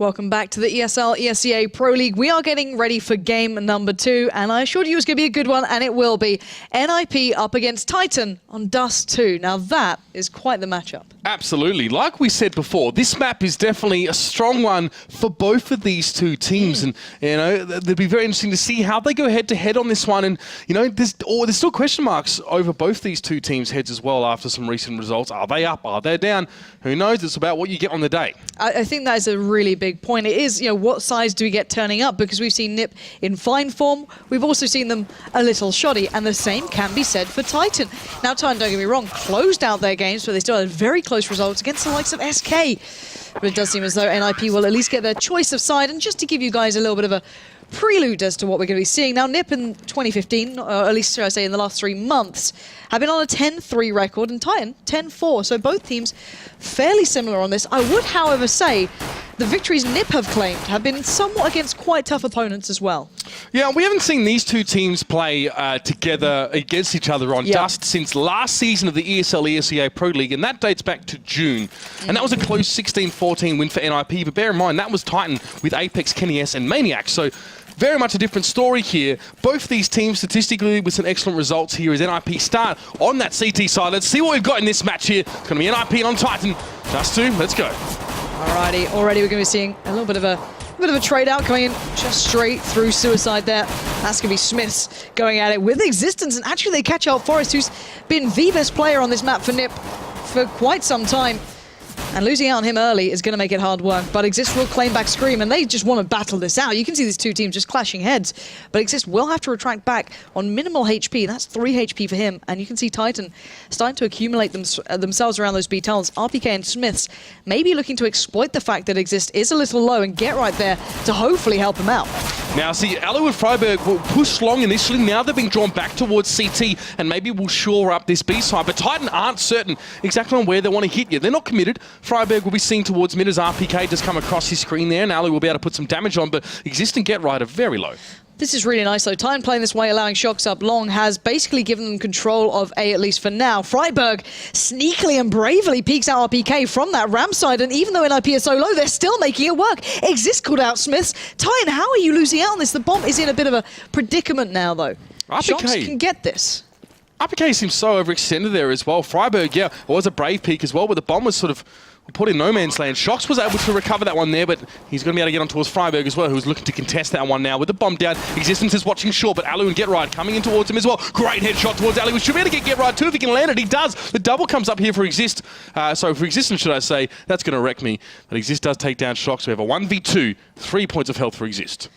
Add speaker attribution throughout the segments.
Speaker 1: Welcome back to the ESL ESEA Pro League. We are getting ready for game number 2, and I assured you it was going to be a good one, and it will be. NiP up against Titan on Dust2. Now that is quite the matchup.
Speaker 2: Absolutely. Like we said before, this map is definitely a strong one for both of these two teams, and you know, it'll be very interesting to see how they go head-to-head on this one. And you know, there's still question marks over both these two teams' heads as well after some recent results. Are they up? Are they down? Who knows? It's about what you get on the day.
Speaker 1: I think that is a really big point. It is, you know, what sides do we get turning up? Because we've seen NiP in fine form. We've also seen them a little shoddy, and the same can be said for Titan. Now, Titan, don't get me wrong, closed out their games, but they still had very close results against the likes of SK. But it does seem as though NiP will at least get their choice of side. And just to give you guys a little bit of a prelude as to what we're going to be seeing. Now, NiP in 2015, or at least should I say in the last 3 months, have been on a 10-3 record, and Titan 10-4. So both teams fairly similar on this. I would, however, say the victories NiP have claimed have been somewhat against quite tough opponents as well.
Speaker 2: Yeah, we haven't seen these two teams play together against each other on Dust since last season of the ESL ESEA Pro League, and that dates back to June. And that was a close 16-14 win for NiP, but bear in mind, that was Titan with Apex, Kenny S, and Maniac. So very much a different story here. Both these teams statistically with some excellent results here as NiP start on that CT side. Let's see what we've got in this match here. It's going to be NiP on Titan. Dust2, let's go.
Speaker 1: Alrighty, already we're going to be seeing a little bit of a trade out coming in just straight through Suicide there. That's going to be Smiths going at it with Existence, and actually they catch out Forest, who's been the best player on this map for NiP for quite some time. And losing out on him early is going to make it hard work. But Exist will claim back Scream, and they just want to battle this out. You can see these two teams just clashing heads. But Exist will have to retract back on minimal HP. That's 3 HP for him. And you can see Titan starting to accumulate themselves around those B tunnels. RPK and Smiths maybe looking to exploit the fact that Exist is a little low and get right there to hopefully help him out.
Speaker 2: Now, see, Alu and Freiburg will push long initially. Now they're being drawn back towards CT, and maybe we'll shore up this B side. But Titan aren't certain exactly on where they want to hit you. They're not committed. Freiburg will be seen towards mid as RPK does come across his screen there, and Alu will be able to put some damage on, but Exist and Get Right are very low.
Speaker 1: This is really nice though. Titan playing this way, allowing shots up long, has basically given them control of A, at least for now. Freiburg sneakily and bravely peeks out RPK from that ramp side, and even though NiP is so low, they're still making it work. Exist called out Smiths. Titan, how are you losing out on this? The bomb is in a bit of a predicament now though. Shots can get this.
Speaker 2: RPK seems so overextended there as well. Freiburg, yeah, it was a brave peak as well, but the bomb was sort of put in no man's land. Shox was able to recover that one there, but he's going to be able to get on towards Freiburg as well, who's looking to contest that one now with the bomb down. Existence is watching short, but Alu and Get Right coming in towards him as well. Great headshot towards Alu. We should be able to Get Right too if he can land it. He does. The double comes up here for Exist. So for Existence, should I say, that's going to wreck me. But Exist does take down Shox. We have a 1v2, 3 points of health for Exist.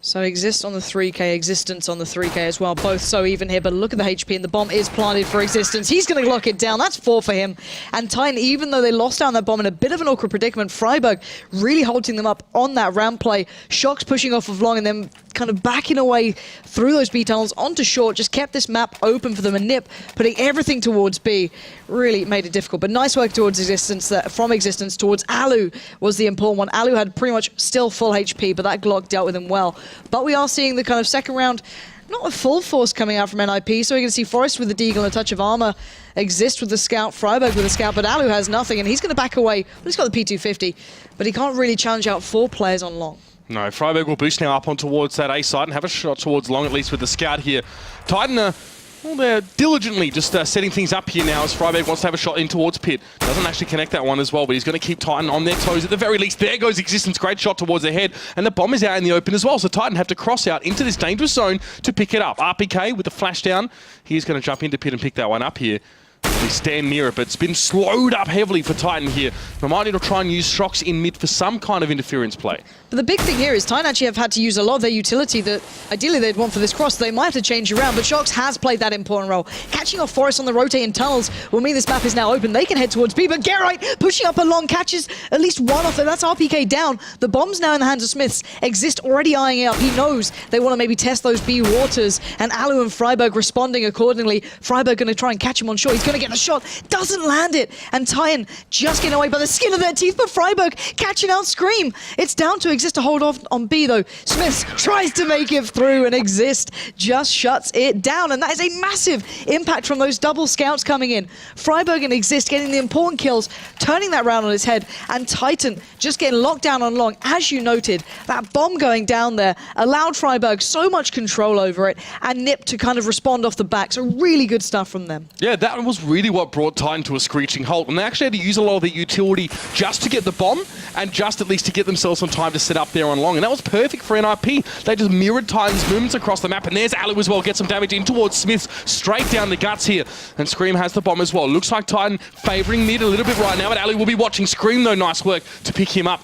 Speaker 1: So Exist on the 3k, Existence on the 3k as well. Both so even here, but look at the HP, and the bomb is planted for Existence. He's going to lock it down. That's 4 for him. And Titan, even though they lost down that bomb in a bit of an awkward predicament, Freiburg really holding them up on that ramp play. Shox pushing off of long and then kind of backing away through those B tunnels onto short, just kept this map open for them, and NiP putting everything towards B really made it difficult. But nice work towards Existence, from Existence towards Alu was the important one. Alu had pretty much still full HP, but that Glock dealt with him well. But we are seeing the kind of second round, not a full force coming out from NiP, so we're going to see Forest with the Deagle and a touch of armor, Exist with the Scout, Freiburg with the Scout, but Alu has nothing, and he's going to back away. Well, he's got the P250, but he can't really challenge out 4 players on long.
Speaker 2: No, Freiburg will boost now up on towards that A side and have a shot towards long, at least with the Scout here. Titan, well, they're diligently just setting things up here now as Freiburg wants to have a shot in towards Pit. Doesn't actually connect that one as well, but he's going to keep Titan on their toes at the very least. There goes Existence, great shot towards their head, and the bomb is out in the open as well, so Titan have to cross out into this dangerous zone to pick it up. RPK with the flash down, he's going to jump into Pit and pick that one up here. They stand near it, but it's been slowed up heavily for Titan here. They might need to try and use Shox in mid for some kind of interference play.
Speaker 1: But the big thing here is Titan actually have had to use a lot of their utility that ideally they'd want for this cross. They might have to change around, but Shox has played that important role. Catching off Forest on the rotating tunnels will mean this map is now open. They can head towards B, but Get Right pushing up along, catches at least one off there. That's RPK down. The bomb's now in the hands of Smiths. Exist already eyeing it up. He knows they want to maybe test those B waters, and Alu and Freiburg responding accordingly. Freiburg going to try and catch him on short. He's going to get the the shot, doesn't land it. And Titan just getting away by the skin of their teeth, but Freiburg catching out Scream. It's down to Exist to hold off on B though. Smiths tries to make it through and Exist just shuts it down. And that is a massive impact from those double scouts coming in. Freiburg and Exist getting the important kills, turning that round on its head, and Titan just getting locked down on long. As you noted, that bomb going down there allowed Freiburg so much control over it, and NiP to kind of respond off the back. So really good stuff from them.
Speaker 2: Yeah, that was really what brought Titan to a screeching halt, and they actually had to use a lot of their utility just to get the bomb, and just at least to get themselves some time to set up there on long, and that was perfect for NiP. They just mirrored Titan's movements across the map, and there's Alu as well, gets some damage in towards Smiths, straight down the guts here, and Scream has the bomb as well. Looks like Titan favouring mid a little bit right now, but Alu will be watching Scream though, nice work to pick him up.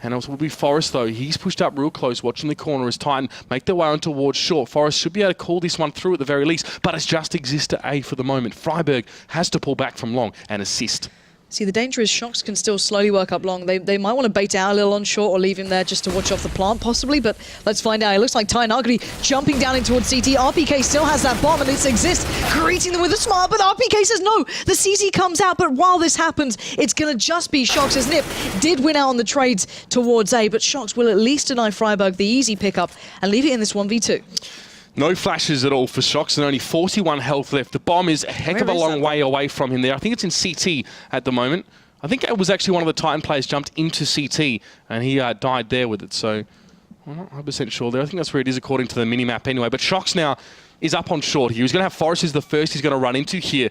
Speaker 2: And it will be Forest though. He's pushed up real close, watching the corner as Titan make their way on towards short. Forest should be able to call this one through at the very least, but it's just Exist to A for the moment. Freiburg has to pull back from long and assist.
Speaker 1: See, the danger is Shocks can still slowly work up long. They might want to bait out a little on short or leave him there just to watch off the plant, possibly, but let's find out. It looks like Titan are going to be jumping down in towards CT. RPK still has that bomb, and it's Exist greeting them with a smile, but RPK says no. The CT comes out, but while this happens, it's going to just be Shocks, as NiP did win out on the trades towards A, but Shocks will at least deny Freiburg the easy pickup and leave it in this 1v2.
Speaker 2: No flashes at all for Shocks and only 41 health left. The bomb is a heck of a long way away from him there. I think it's in CT at the moment. I think it was actually one of the Titan players jumped into CT and he died there with it. So I'm not 100% sure there. I think that's where it is according to the minimap anyway. But Shocks now is up on short. He was going to have Forest as the first he's going to run into here.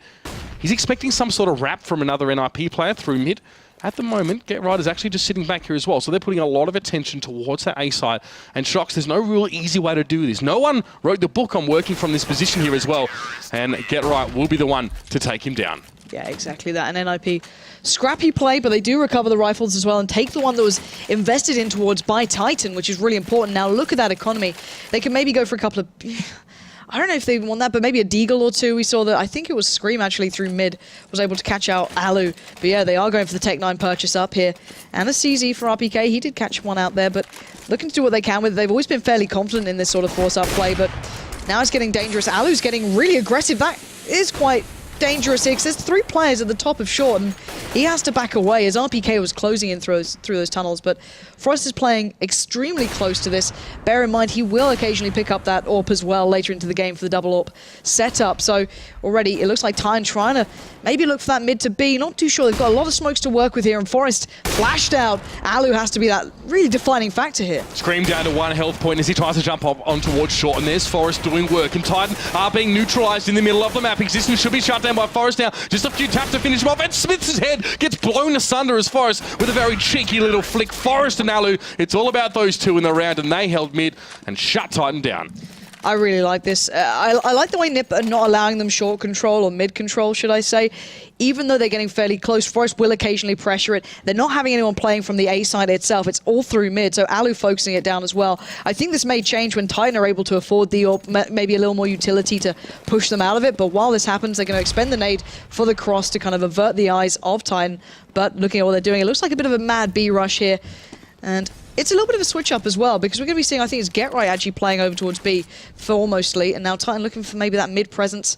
Speaker 2: He's expecting some sort of wrap from another NiP player through mid. At the moment, Get Right is actually just sitting back here as well, so they're putting a lot of attention towards that A side. And Shocks, there's no real easy way to do this. No one wrote the book on working from this position here as well, and Get Right will be the one to take him down.
Speaker 1: Yeah, exactly that. And NiP, scrappy play, but they do recover the rifles as well and take the one that was invested in towards by Titan, which is really important. Now look at that economy. They can maybe go for a couple of... I don't know if they want that, but maybe a deagle or two. We saw that, I think it was Scream actually through mid, was able to catch out Alu. But yeah, they are going for the Tech 9 purchase up here. And a CZ for RPK. He did catch one out there, but looking to do what they can with it. They've always been fairly confident in this sort of force-up play, but now it's getting dangerous. Alu's getting really aggressive. That is quite dangerous here, because there's 3 players at the top of short, and he has to back away as RPK was closing in through those tunnels. But Frost is playing extremely close to this. Bear in mind, he will occasionally pick up that AWP as well later into the game for the double AWP setup. So already it looks like Titan trying to maybe look for that mid to B. Not too sure. They've got a lot of smokes to work with here, and Forest flashed out. Alu has to be that really defining factor here.
Speaker 2: Scream down to 1 health point as he tries to jump up on towards short, and there's Forest doing work, and Titan are being neutralized in the middle of the map. Existence should be shut down by Forest now. Just a few taps to finish him off, and Smith's head gets blown asunder as Forest with a very cheeky little flick. Forest and Alu, it's all about those two in the round, and they held mid and shut Titan down.
Speaker 1: I really like this. I like the way NiP are not allowing them short control or mid control, should I say. Even though they're getting fairly close, Forest will occasionally pressure it. They're not having anyone playing from the A side itself. It's all through mid, so Alu focusing it down as well. I think this may change when Titan are able to afford the or maybe a little more utility to push them out of it. But while this happens, they're going to expend the nade for the cross to kind of avert the eyes of Titan. But looking at what they're doing, it looks like a bit of a mad B rush here. And it's a little bit of a switch up as well, because we're going to be seeing, I think it's Get Right actually playing over towards B for mostly, and now Titan looking for maybe that mid presence.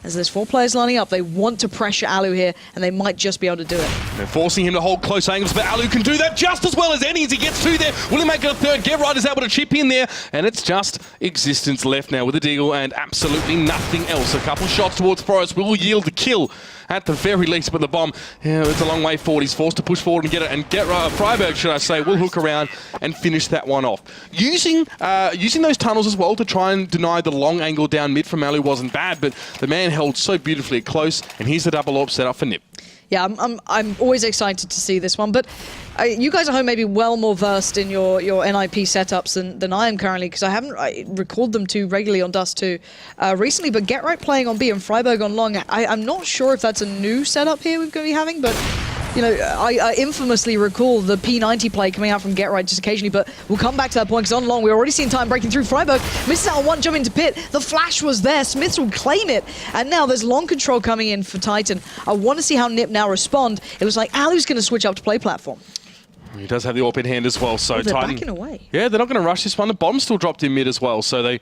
Speaker 1: As there's 4 players lining up, they want to pressure Alu here, and they might just be able to do it.
Speaker 2: They're forcing him to hold close angles, but Alu can do that just as well as any as he gets 2 there. Will he make it a 3rd? Get Right is able to chip in there, and it's just Existence left now with a deagle and absolutely nothing else. A couple shots towards Forest will yield the kill at the very least, but the bomb, yeah, it's a long way forward. He's forced to push forward and get it, and Get Right, Freiburg, should I say, will hook around and finish that one off. Using those tunnels as well to try and deny the long angle down mid from Alu wasn't bad, but the man held so beautifully close, and here's the double AWP set up for NiP.
Speaker 1: Yeah, I'm always excited to see this one, but you guys at home may be well more versed in your NiP setups than I am currently, because I haven't recalled them too regularly on Dust2 recently, but Get Right playing on B and Freiburg on long, I'm not sure if that's a new setup here we're going to be having, but you know, I infamously recall the P90 play coming out from Get Right just occasionally, but we'll come back to that point, because on long, we're already seeing time breaking through. Freiburg misses out on one jump into pit. The flash was there. Smiths will claim it, and now there's long control coming in for Titan. I want to see how NiP now respond. It looks like Alu's going to switch up to play platform.
Speaker 2: He does have the AWP in hand as well, so
Speaker 1: they're
Speaker 2: Titan...
Speaker 1: backing away.
Speaker 2: Yeah, they're not going to rush this one. The bomb's still dropped in mid as well, so they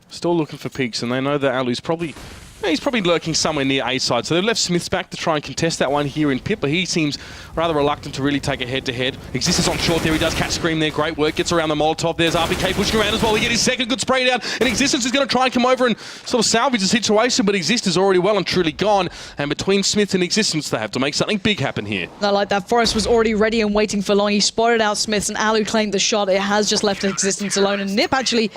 Speaker 2: still looking for peaks, and they know that Alu's probably He's probably lurking somewhere near A side, so they've left Smith's back to try and contest that one here in Pip, but he seems rather reluctant to really take a head-to-head. Existence on short there, he does catch Scream there, great work, gets around the Molotov, there's RPK pushing around as well, he gets his second good spray down, and Existence is going to try and come over and sort of salvage the situation, but Exist is already well and truly gone, and between Smith and Existence, they have to make something big happen here.
Speaker 1: I like that. Forrest was already ready and waiting for long. He spotted out Smiths, and Alu claimed the shot. It has just left Existence alone, and NiP actually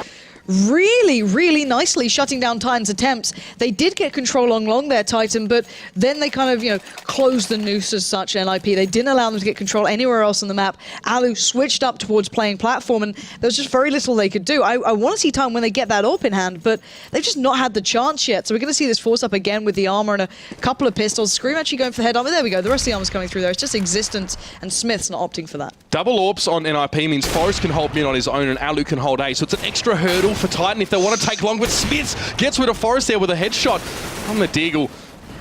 Speaker 1: really nicely shutting down Titan's attempts. They did get control on long there, Titan, but then they kind of, closed the noose as such, NiP. They didn't allow them to get control anywhere else on the map. Alu switched up towards playing platform, and there was just very little they could do. I want to see Titan when they get that AWP in hand, but they've just not had the chance yet. So we're going to see this force up again with the armor and a couple of pistols. Scream actually going for the head armor. There we go. The rest of the armor's coming through there. It's just Existence, and Smith's not opting for that.
Speaker 2: Double AWPs on NiP means Forrest can hold mid on his own and Alu can hold A, so it's an extra hurdle for Titan if they want to take long, but Smiths gets rid of Forrest there with a headshot on the Deagle.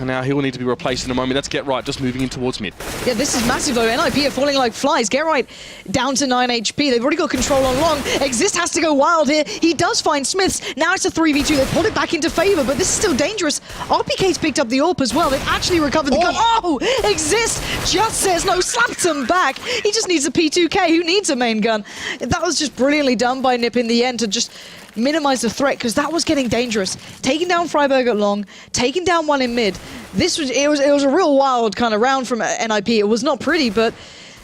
Speaker 2: And now he will need to be replaced in a moment. That's Get Right, just moving in towards mid.
Speaker 1: Yeah, this is massive though. NiP are falling like flies. Get Right down to 9 HP. They've already got control on long. Exist has to go wild here. He does find Smiths. Now it's a 3v2. They pulled it back into favor, but this is still dangerous. RPK's picked up the AWP as well. They've actually recovered the gun. Oh, Exist just says no, slaps him back. He just needs a P2K. Who needs a main gun? That was just brilliantly done by NiP in the end to just minimize the threat, because that was getting dangerous. Taking down Freiburg at long, taking down one in mid. It was a real wild kind of round from NiP. It was not pretty, but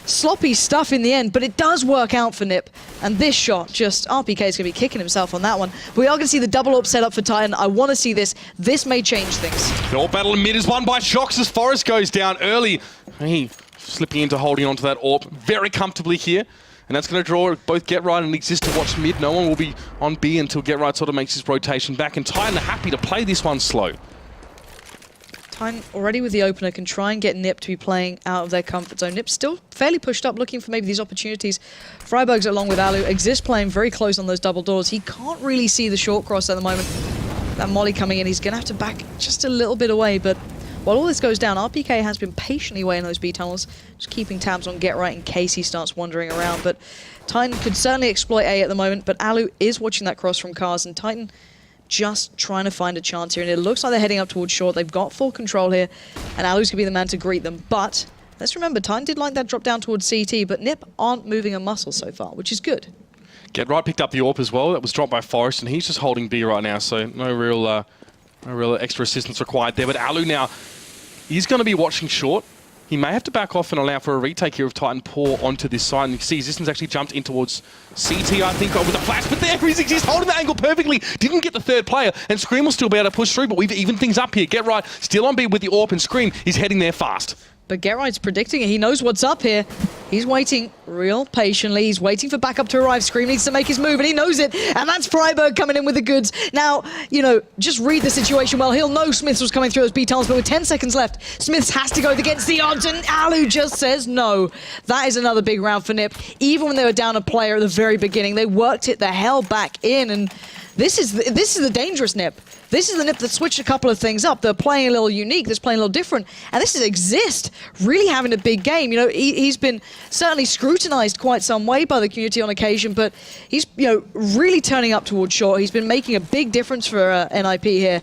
Speaker 1: sloppy stuff in the end, but it does work out for NiP. And this shot, just RPK is going to be kicking himself on that one. We are going to see the double up set up for Titan. I want to see this. This may change things.
Speaker 2: The AWP battle in mid is won by Shox as Forrest goes down early. He slipping into holding onto that AWP very comfortably here. And that's going to draw both Get Right and Exist to watch mid. No one will be on B until Get Right sort of makes his rotation back. And Titan are happy to play this one slow.
Speaker 1: Titan already with the opener can try and get NiP to be playing out of their comfort zone. NiP's still fairly pushed up, looking for maybe these opportunities. Freiburg's along with Alu. Exist playing very close on those double doors. He can't really see the short cross at the moment. That molly coming in, he's going to have to back just a little bit away, but while all this goes down, RPK has been patiently waiting those B tunnels, just keeping tabs on Get Right in case he starts wandering around. But Titan could certainly exploit A at the moment, but Alu is watching that cross from Cars, and Titan just trying to find a chance here. And it looks like they're heading up towards short. They've got full control here, and Alu's going to be the man to greet them. But let's remember, Titan did like that drop down towards CT, but NiP aren't moving a muscle so far, which is good.
Speaker 2: Get Right picked up the AWP as well. That was dropped by Forrest, and he's just holding B right now, so no real extra assistance required there. But Alu now, he's going to be watching short. He may have to back off and allow for a retake here of Titan pour onto this side. And you can see Existence actually jumped in towards CT, I think, with the flash. But there is Exist holding the angle perfectly. Didn't get the third player. And Scream will still be able to push through, but we've evened things up here. Get Right still on B with the AWP, and Scream is heading there fast.
Speaker 1: But Get Right's predicting it. He knows what's up here. He's waiting real patiently. He's waiting for backup to arrive. Scream needs to make his move, and he knows it. And that's Freiburg coming in with the goods. Now, just read the situation well. He'll know Smiths was coming through those B tunnels, but with 10 seconds left, Smiths has to go against the odds, and Alu just says no. That is another big round for NiP. Even when they were down a player at the very beginning, they worked it the hell back in, and this is the dangerous NiP. This is the NiP that switched a couple of things up. They're playing a little unique, they're playing a little different. And this is Exist really having a big game. He's been certainly scrutinized quite some way by the community on occasion, but he's really turning up towards short. He's been making a big difference for NiP here.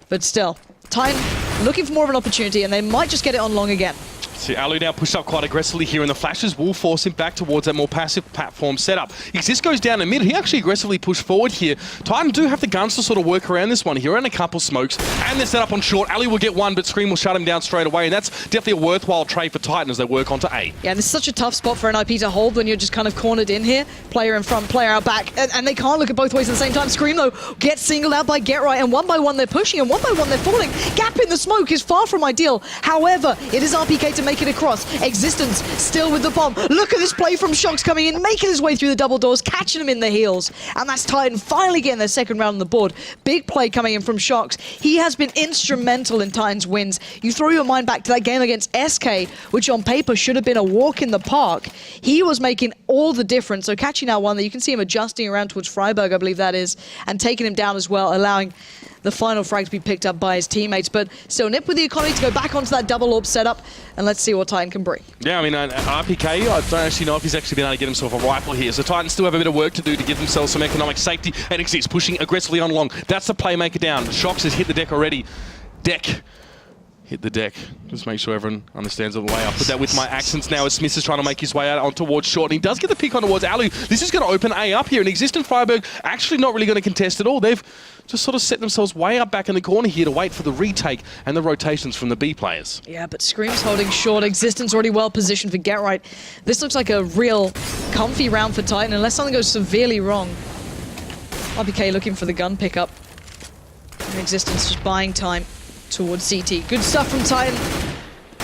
Speaker 1: But still, Titan looking for more of an opportunity, and they might just get it on long again.
Speaker 2: See, Alu now pushed up quite aggressively here, and the flashes will force him back towards that more passive platform setup. Exist goes down in mid. He actually aggressively pushed forward here. Titan do have the guns to sort of work around this one here, and a couple smokes, and they're set up on short. Alu will get one, but Scream will shut him down straight away, and that's definitely a worthwhile trade for Titan as they work onto A.
Speaker 1: Yeah, and this is such a tough spot for NiP to hold when you're just kind of cornered in here. Player in front, player out back, and they can't look at both ways at the same time. Scream, though, gets singled out by Get Right, and one by one they're pushing, and one by one they're falling. Gap in the smoke is far from ideal. However, it is RPK to make it across. Existence still with the bomb. Look at this play from Shox coming in, making his way through the double doors, catching him in the heels. And that's Titan finally getting their second round on the board. Big play coming in from Shox. He has been instrumental in Titan's wins. You throw your mind back to that game against SK, which on paper should have been a walk in the park. He was making all the difference. So catching out one that you can see him adjusting around towards Freiburg, I believe that is, and taking him down as well, allowing the final frag to be picked up by his teammates. But still, NiP with the economy to go back onto that double AWP setup, and let's see what Titan can bring.
Speaker 2: Yeah, I mean, RPK, I don't actually know if he's actually been able to get himself a rifle here. So Titans still have a bit of work to do to give themselves some economic safety, and Exist pushing aggressively on long. That's the playmaker down. Shox has hit the deck already. Deck. Hit the deck. Just make sure everyone understands the way. I'll put that with my accents now as Smith is trying to make his way out on towards short. And he does get the pick on towards Alu. This is going to open A up here. And Exist and Freiburg actually not really going to contest at all. They've just sort of set themselves way up back in the corner here to wait for the retake and the rotations from the B players.
Speaker 1: Yeah, but Scream's holding short. Existence already well positioned for Get Right. This looks like a real comfy round for Titan unless something goes severely wrong. RPK looking for the gun pickup. And Existence just buying time towards CT. Good stuff from Titan.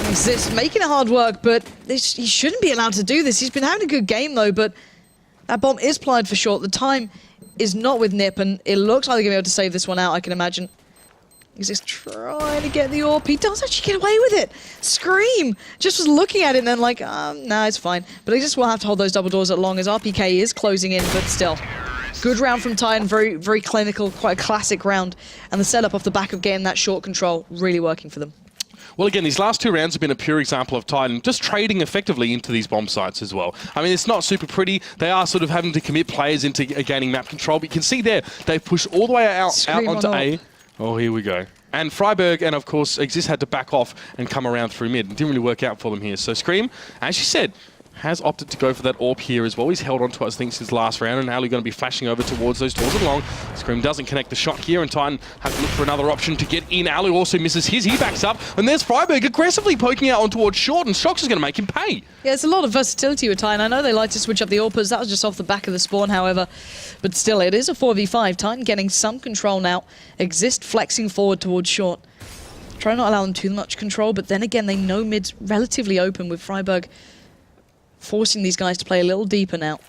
Speaker 1: Exist making it hard work, but he shouldn't be allowed to do this. He's been having a good game though, but that bomb is planted for short. The time is not with NiP, and it looks like they're going to be able to save this one out, I can imagine. Exist trying to get the AWP. He does actually get away with it. Scream just was looking at it and then like, nah, it's fine. But Exist will have to hold those double doors at long as RPK is closing in, but still. Good round from Titan, very, very clinical, quite a classic round. And the setup off the back of getting that short control, really working for them.
Speaker 2: Well, again, these last two rounds have been a pure example of Titan just trading effectively into these bomb sites as well. I mean, it's not super pretty. They are sort of having to commit players into gaining map control. But you can see there, they've pushed all the way out onto A. Oh, here we go. And Freiburg and, of course, Exist had to back off and come around through mid. It didn't really work out for them here. So Scream, as you said, has opted to go for that AWP here as well. He's held on to us, I think, since last round, and now he's going to be flashing over towards those doors along. Scream doesn't connect the shot here, and Titan have to look for another option to get in. Alu also misses his. He backs up, and there's Freiburg aggressively poking out on towards short, and Shox is going to make him pay. Yeah,
Speaker 1: it's a lot of versatility with Titan. I know they like to switch up the AWPers. That was just off the back of the spawn, however. But still, it is a 4v5. Titan getting some control now. Exist flexing forward towards short. Try not to allow them too much control, but then again, they know mid's relatively open with Freiburg forcing these guys to play a little deeper now.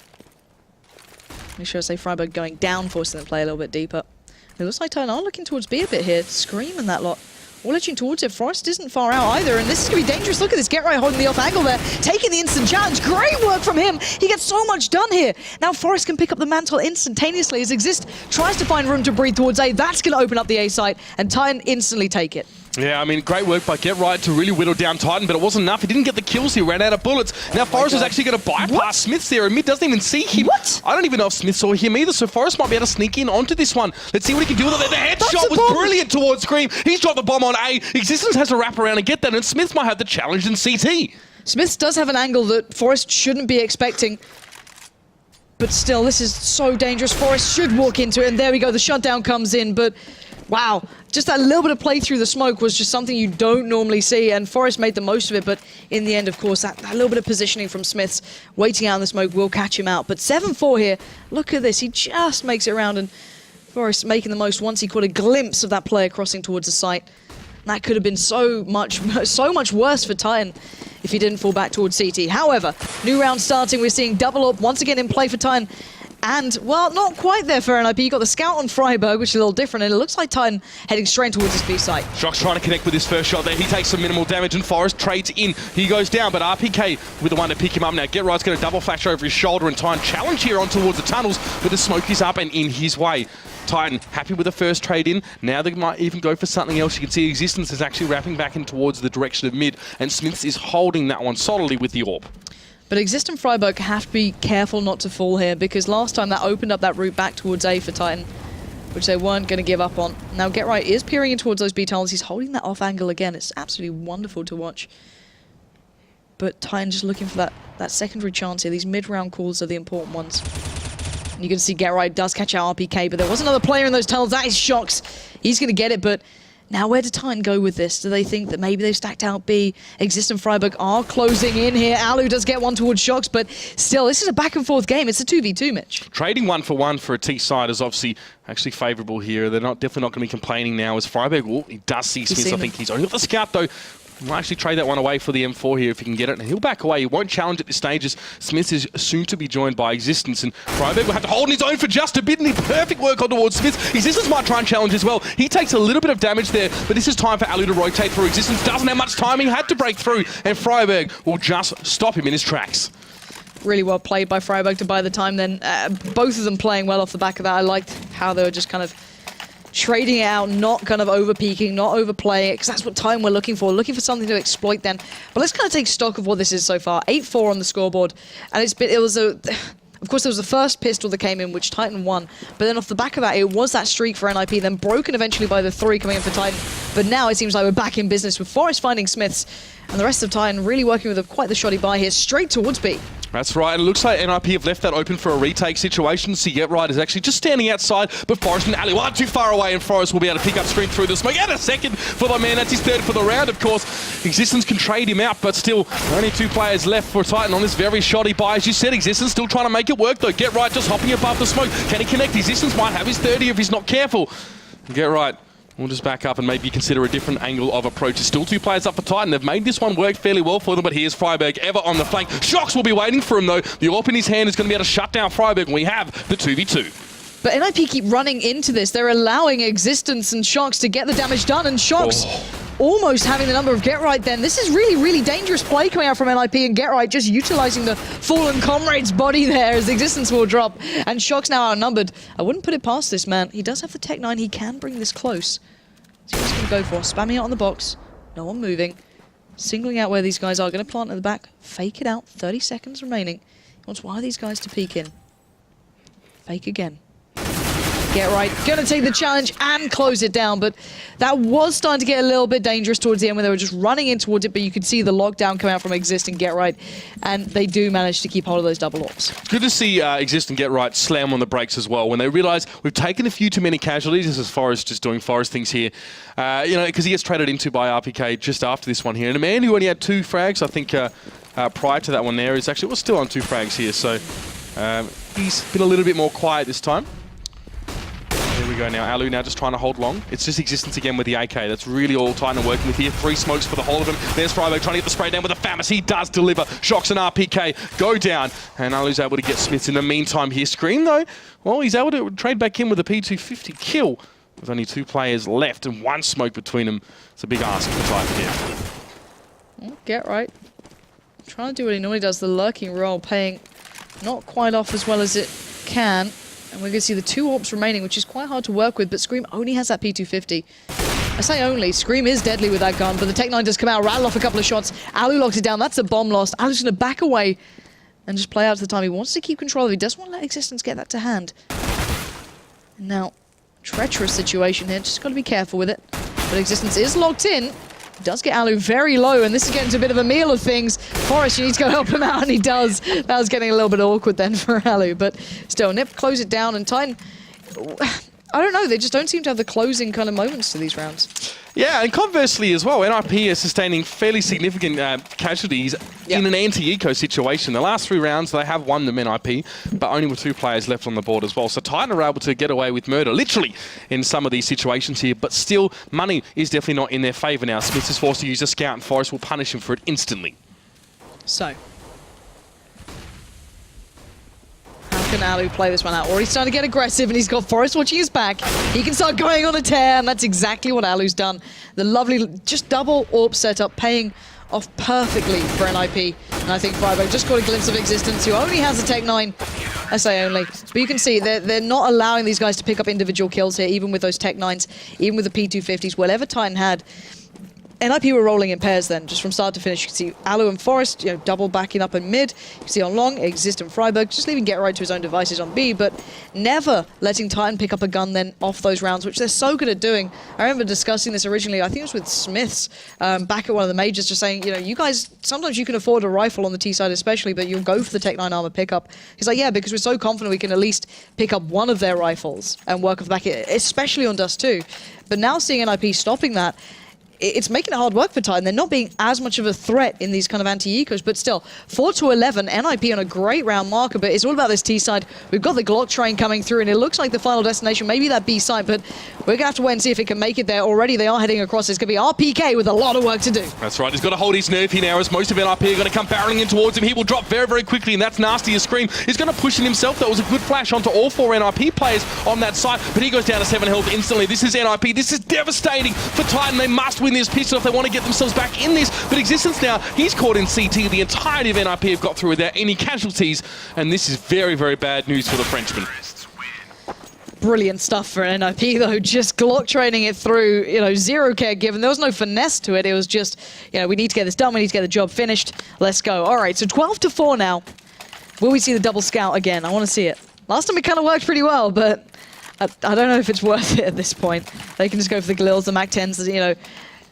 Speaker 1: Make sure I say Freiburg going down, forcing them to play a little bit deeper. It looks like Titan are looking towards B a bit here. Scream and that lot. All edging towards it. Forest isn't far out either, and this is going to be dangerous. Look at this. Get Right holding the off angle there. Taking the instant challenge. Great work from him. He gets so much done here. Now Forest can pick up the mantle instantaneously as Exist tries to find room to breathe towards A. That's going to open up the A site, and Titan instantly take it.
Speaker 2: Yeah, I mean, great work by Get Right to really whittle down Titan, but it wasn't enough. He didn't get the kills. He ran out of bullets. Now Forrest is actually going to bypass Smiths there, and Mid doesn't even see him.
Speaker 1: What?
Speaker 2: I don't even know if Smith saw him either, so Forrest might be able to sneak in onto this one. Let's see what he can do with it. The headshot was brilliant towards Scream. He's dropped the bomb on A. Existence has to wrap around and get that, and Smith might have the challenge in CT.
Speaker 1: Smiths does have an angle that Forrest shouldn't be expecting. But still, this is so dangerous. Forrest should walk into it, and there we go. The shutdown comes in, but wow. Just that little bit of play through the smoke was just something you don't normally see, and Forrest made the most of it, but in the end, of course, that little bit of positioning from Smiths, waiting out in the smoke, will catch him out. But 7-4 here, look at this, he just makes it around, and Forrest making the most once he caught a glimpse of that player crossing towards the site. And that could have been so much worse for Titan if he didn't fall back towards CT. However, new round starting, we're seeing double up once again in play for Titan. And, well, not quite there for NiP. You got the scout on Freiburg, which is a little different, and it looks like Titan heading straight towards his B site.
Speaker 2: Shox trying to connect with his first shot there. He takes some minimal damage, and Forrest trades in. He goes down, but RPK with the one to pick him up now. Get Right's going to double flash over his shoulder, and Titan challenge here on towards the tunnels, but the smoke is up and in his way. Titan happy with the first trade in. Now they might even go for something else. You can see Existence is actually wrapping back in towards the direction of mid, and Smiths is holding that one solidly with the AWP.
Speaker 1: But Exist and Freiburg have to be careful not to fall here, because last time that opened up that route back towards A for Titan, which they weren't going to give up on. Now Get Right is peering in towards those B tunnels. He's holding that off angle again. It's absolutely wonderful to watch. But Titan just looking for that secondary chance here. These mid-round calls are the important ones. And you can see Get Right does catch out RPK, but there was another player in those tunnels. That is Shox. He's going to get it, but now where did Titan go with this? Do they think that maybe they've stacked out B? Exist and Freiburg are closing in here. Alu does get one towards Shox, but still, this is a back and forth game. It's a 2v2, Mitch.
Speaker 2: Trading 1-for-1 for a T side is obviously actually favourable here. They're definitely not going to be complaining now as Freiburg, he does see Smith. I think he's only got the scout though. We'll actually trade that one away for the M4 here if he can get it. And he'll back away. He won't challenge at this stage as Smith is soon to be joined by Existence. And Freiburg will have to hold on his own for just a bit. And the perfect work on towards Smith. Existence might try and challenge as well. He takes a little bit of damage there. But this is time for Alu to rotate through. Existence doesn't have much time. He had to break through. And Freiburg will just stop him in his tracks.
Speaker 1: Really well played by Freiburg to buy the time then. Both of them playing well off the back of that. I liked how they were just kind of trading it out, not kind of over-peaking, not overplaying it, because that's what Titan we're looking for something to exploit then. But let's kind of take stock of what this is so far. 8-4 on the scoreboard, and of course, there was the first pistol that came in, which Titan won. But then off the back of that, it was that streak for NiP, then broken eventually by the 3 coming in for Titan. But now it seems like we're back in business with Forest finding Smiths, and the rest of Titan really working with quite the shoddy buy here, straight towards B.
Speaker 2: That's right, and it looks like NiP have left that open for a retake situation. Right is actually just standing outside, but Forest and Ali aren't too far away, and Forest will be able to pick up Scream through the smoke. And a second for the man, that's his third for the round, of course. Existence can trade him out, but still, only 2 players left for Titan on this very shoddy buy. As you said, Existence still trying to make it work, though. Right just hopping above the smoke. Can he connect? Existence might have his 30 if he's not careful. Right. We'll just back up and maybe consider a different angle of approach. There's still 2 players up for Titan. They've made this one work fairly well for them, but here's Freiberg ever on the flank. Shox will be waiting for him, though. The AWP in his hand is going to be able to shut down Freiberg, and we have the 2v2.
Speaker 1: But NiP keep running into this. They're allowing Existence and Shox to get the damage done, and Shox almost having the number of Get Right then. This is really, really dangerous play coming out from NiP, and Get Right just utilizing the fallen comrade's body there as Existence will drop, and Shox now outnumbered. I wouldn't put it past this man. He does have the Tech 9. He can bring this close. So what's he going to go for? Spamming it on the box. No one moving. Singling out where these guys are. Going to plant at the back. Fake it out. 30 seconds remaining. He wants one of these guys to peek in. Fake again. Get Right. Going to take the challenge and close it down. But that was starting to get a little bit dangerous towards the end when they were just running in towards it. But you could see the lockdown come out from Exist and Get Right. And they do manage to keep hold of those double AWPs.
Speaker 2: Good to see Exist and Get Right slam on the brakes as well when they realise we've taken a few too many casualties as far as just doing Forest things here. Because he gets traded into by RPK just after this one here. And a man who only had 2 frags, I think, prior to that one there, is actually still on 2 frags here. So he's been a little bit more quiet this time. There we go now. Alu now just trying to hold long. It's just Existence again with the AK. That's really all Titan are working with here. 3 smokes for the whole of him. There's Freiberg trying to get the spray down with the FAMAS. He does deliver. Shox and RPK go down. And Alu's able to get Smiths in the meantime here. Scream though, well, he's able to trade back in with a P250 kill. With only 2 players left and 1 smoke between them. It's a big ask for Titan here.
Speaker 1: Well, Get Right. Trying to do what he normally does. The lurking role paying not quite off as well as it can. And we're going to see the 2 AWPs remaining, which is quite hard to work with, but Scream only has that P250. I say only, Scream is deadly with that gun, but the Tech 9 does come out, rattle off a couple of shots. Alu locks it down, that's a bomb lost. Alu's going to back away and just play out to the time. He wants to keep control of it, he doesn't want to let Existence get that to hand. Now, treacherous situation here, just got to be careful with it. But Existence is locked in. Does get Alu very low, and this is getting to a bit of a meal of things. Forest, you need to go help him out, and he does. That was getting a little bit awkward then for Alu, but still, NiP close it down, and Titan, I don't know, they just don't seem to have the closing kind of moments to these rounds.
Speaker 2: Yeah, and conversely as well, NiP is sustaining fairly significant casualties in an anti-eco situation. The last 3 rounds, they have won them NiP, but only with 2 players left on the board as well. So Titan are able to get away with murder, literally, in some of these situations here. But still, money is definitely not in their favour now. Smith is forced to use a scout, and Forest will punish him for it instantly.
Speaker 1: So, how can Alu play this one out? Already starting to get aggressive, and he's got Forest watching his back. He can start going on a tear, and that's exactly what Alu's done. The lovely, just double AWP setup, paying off perfectly for NiP. And I think Freiberg just got a glimpse of Existence, who only has a Tech 9. I say only. But you can see they're not allowing these guys to pick up individual kills here, even with those Tech 9s, even with the P250s. Whatever Titan had, NiP were rolling in pairs then, just from start to finish. You can see Alu and Forest, double backing up in mid. You can see on long, Exist and Freiberg, just leaving Get Right to his own devices on B, but never letting Titan pick up a gun then off those rounds, which they're so good at doing. I remember discussing this originally, I think it was with Smiths, back at one of the majors, just saying, you guys, sometimes you can afford a rifle on the T side especially, but you'll go for the Tech 9 armor pickup. He's like, yeah, because we're so confident we can at least pick up one of their rifles and work off the back, especially on Dust2. But now seeing NiP stopping that, it's making it hard work for Titan. They're not being as much of a threat in these kind of anti-ecos, but still, 4-11, NiP on a great round marker, but it's all about this T side. We've got the Glock train coming through, and it looks like the final destination, maybe that B side, but we're going to have to wait and see if it can make it there. Already they are heading across. It's going to be RPK with a lot of work to do.
Speaker 2: That's right. He's got to hold his nerve here now, as most of NiP are going to come barreling in towards him. He will drop very, very quickly, and that's nasty as Scream. He's going to push in himself. That was a good flash onto all 4 NiP players on that side, but he goes down to 7 health instantly. This is NiP. This is devastating for Titan. They must win this pistol if they want to get themselves back in this, but Existence now, he's caught in CT. The entirety of NiP have got through without any casualties, and this is very, very bad news for the Frenchman.
Speaker 1: brilliant stuff for NiP though, just Glock training it through, you know, zero care given. There was no finesse to it. It was just, you know, we need to get this done. We need to get the job finished. Let's go. All right, so 12-4 now. Will we see the double scout again? I want to see it. Last time it kind of worked pretty well, but I don't know if it's worth it at this point. They can just go for the Glils, the MAC-10s, you know.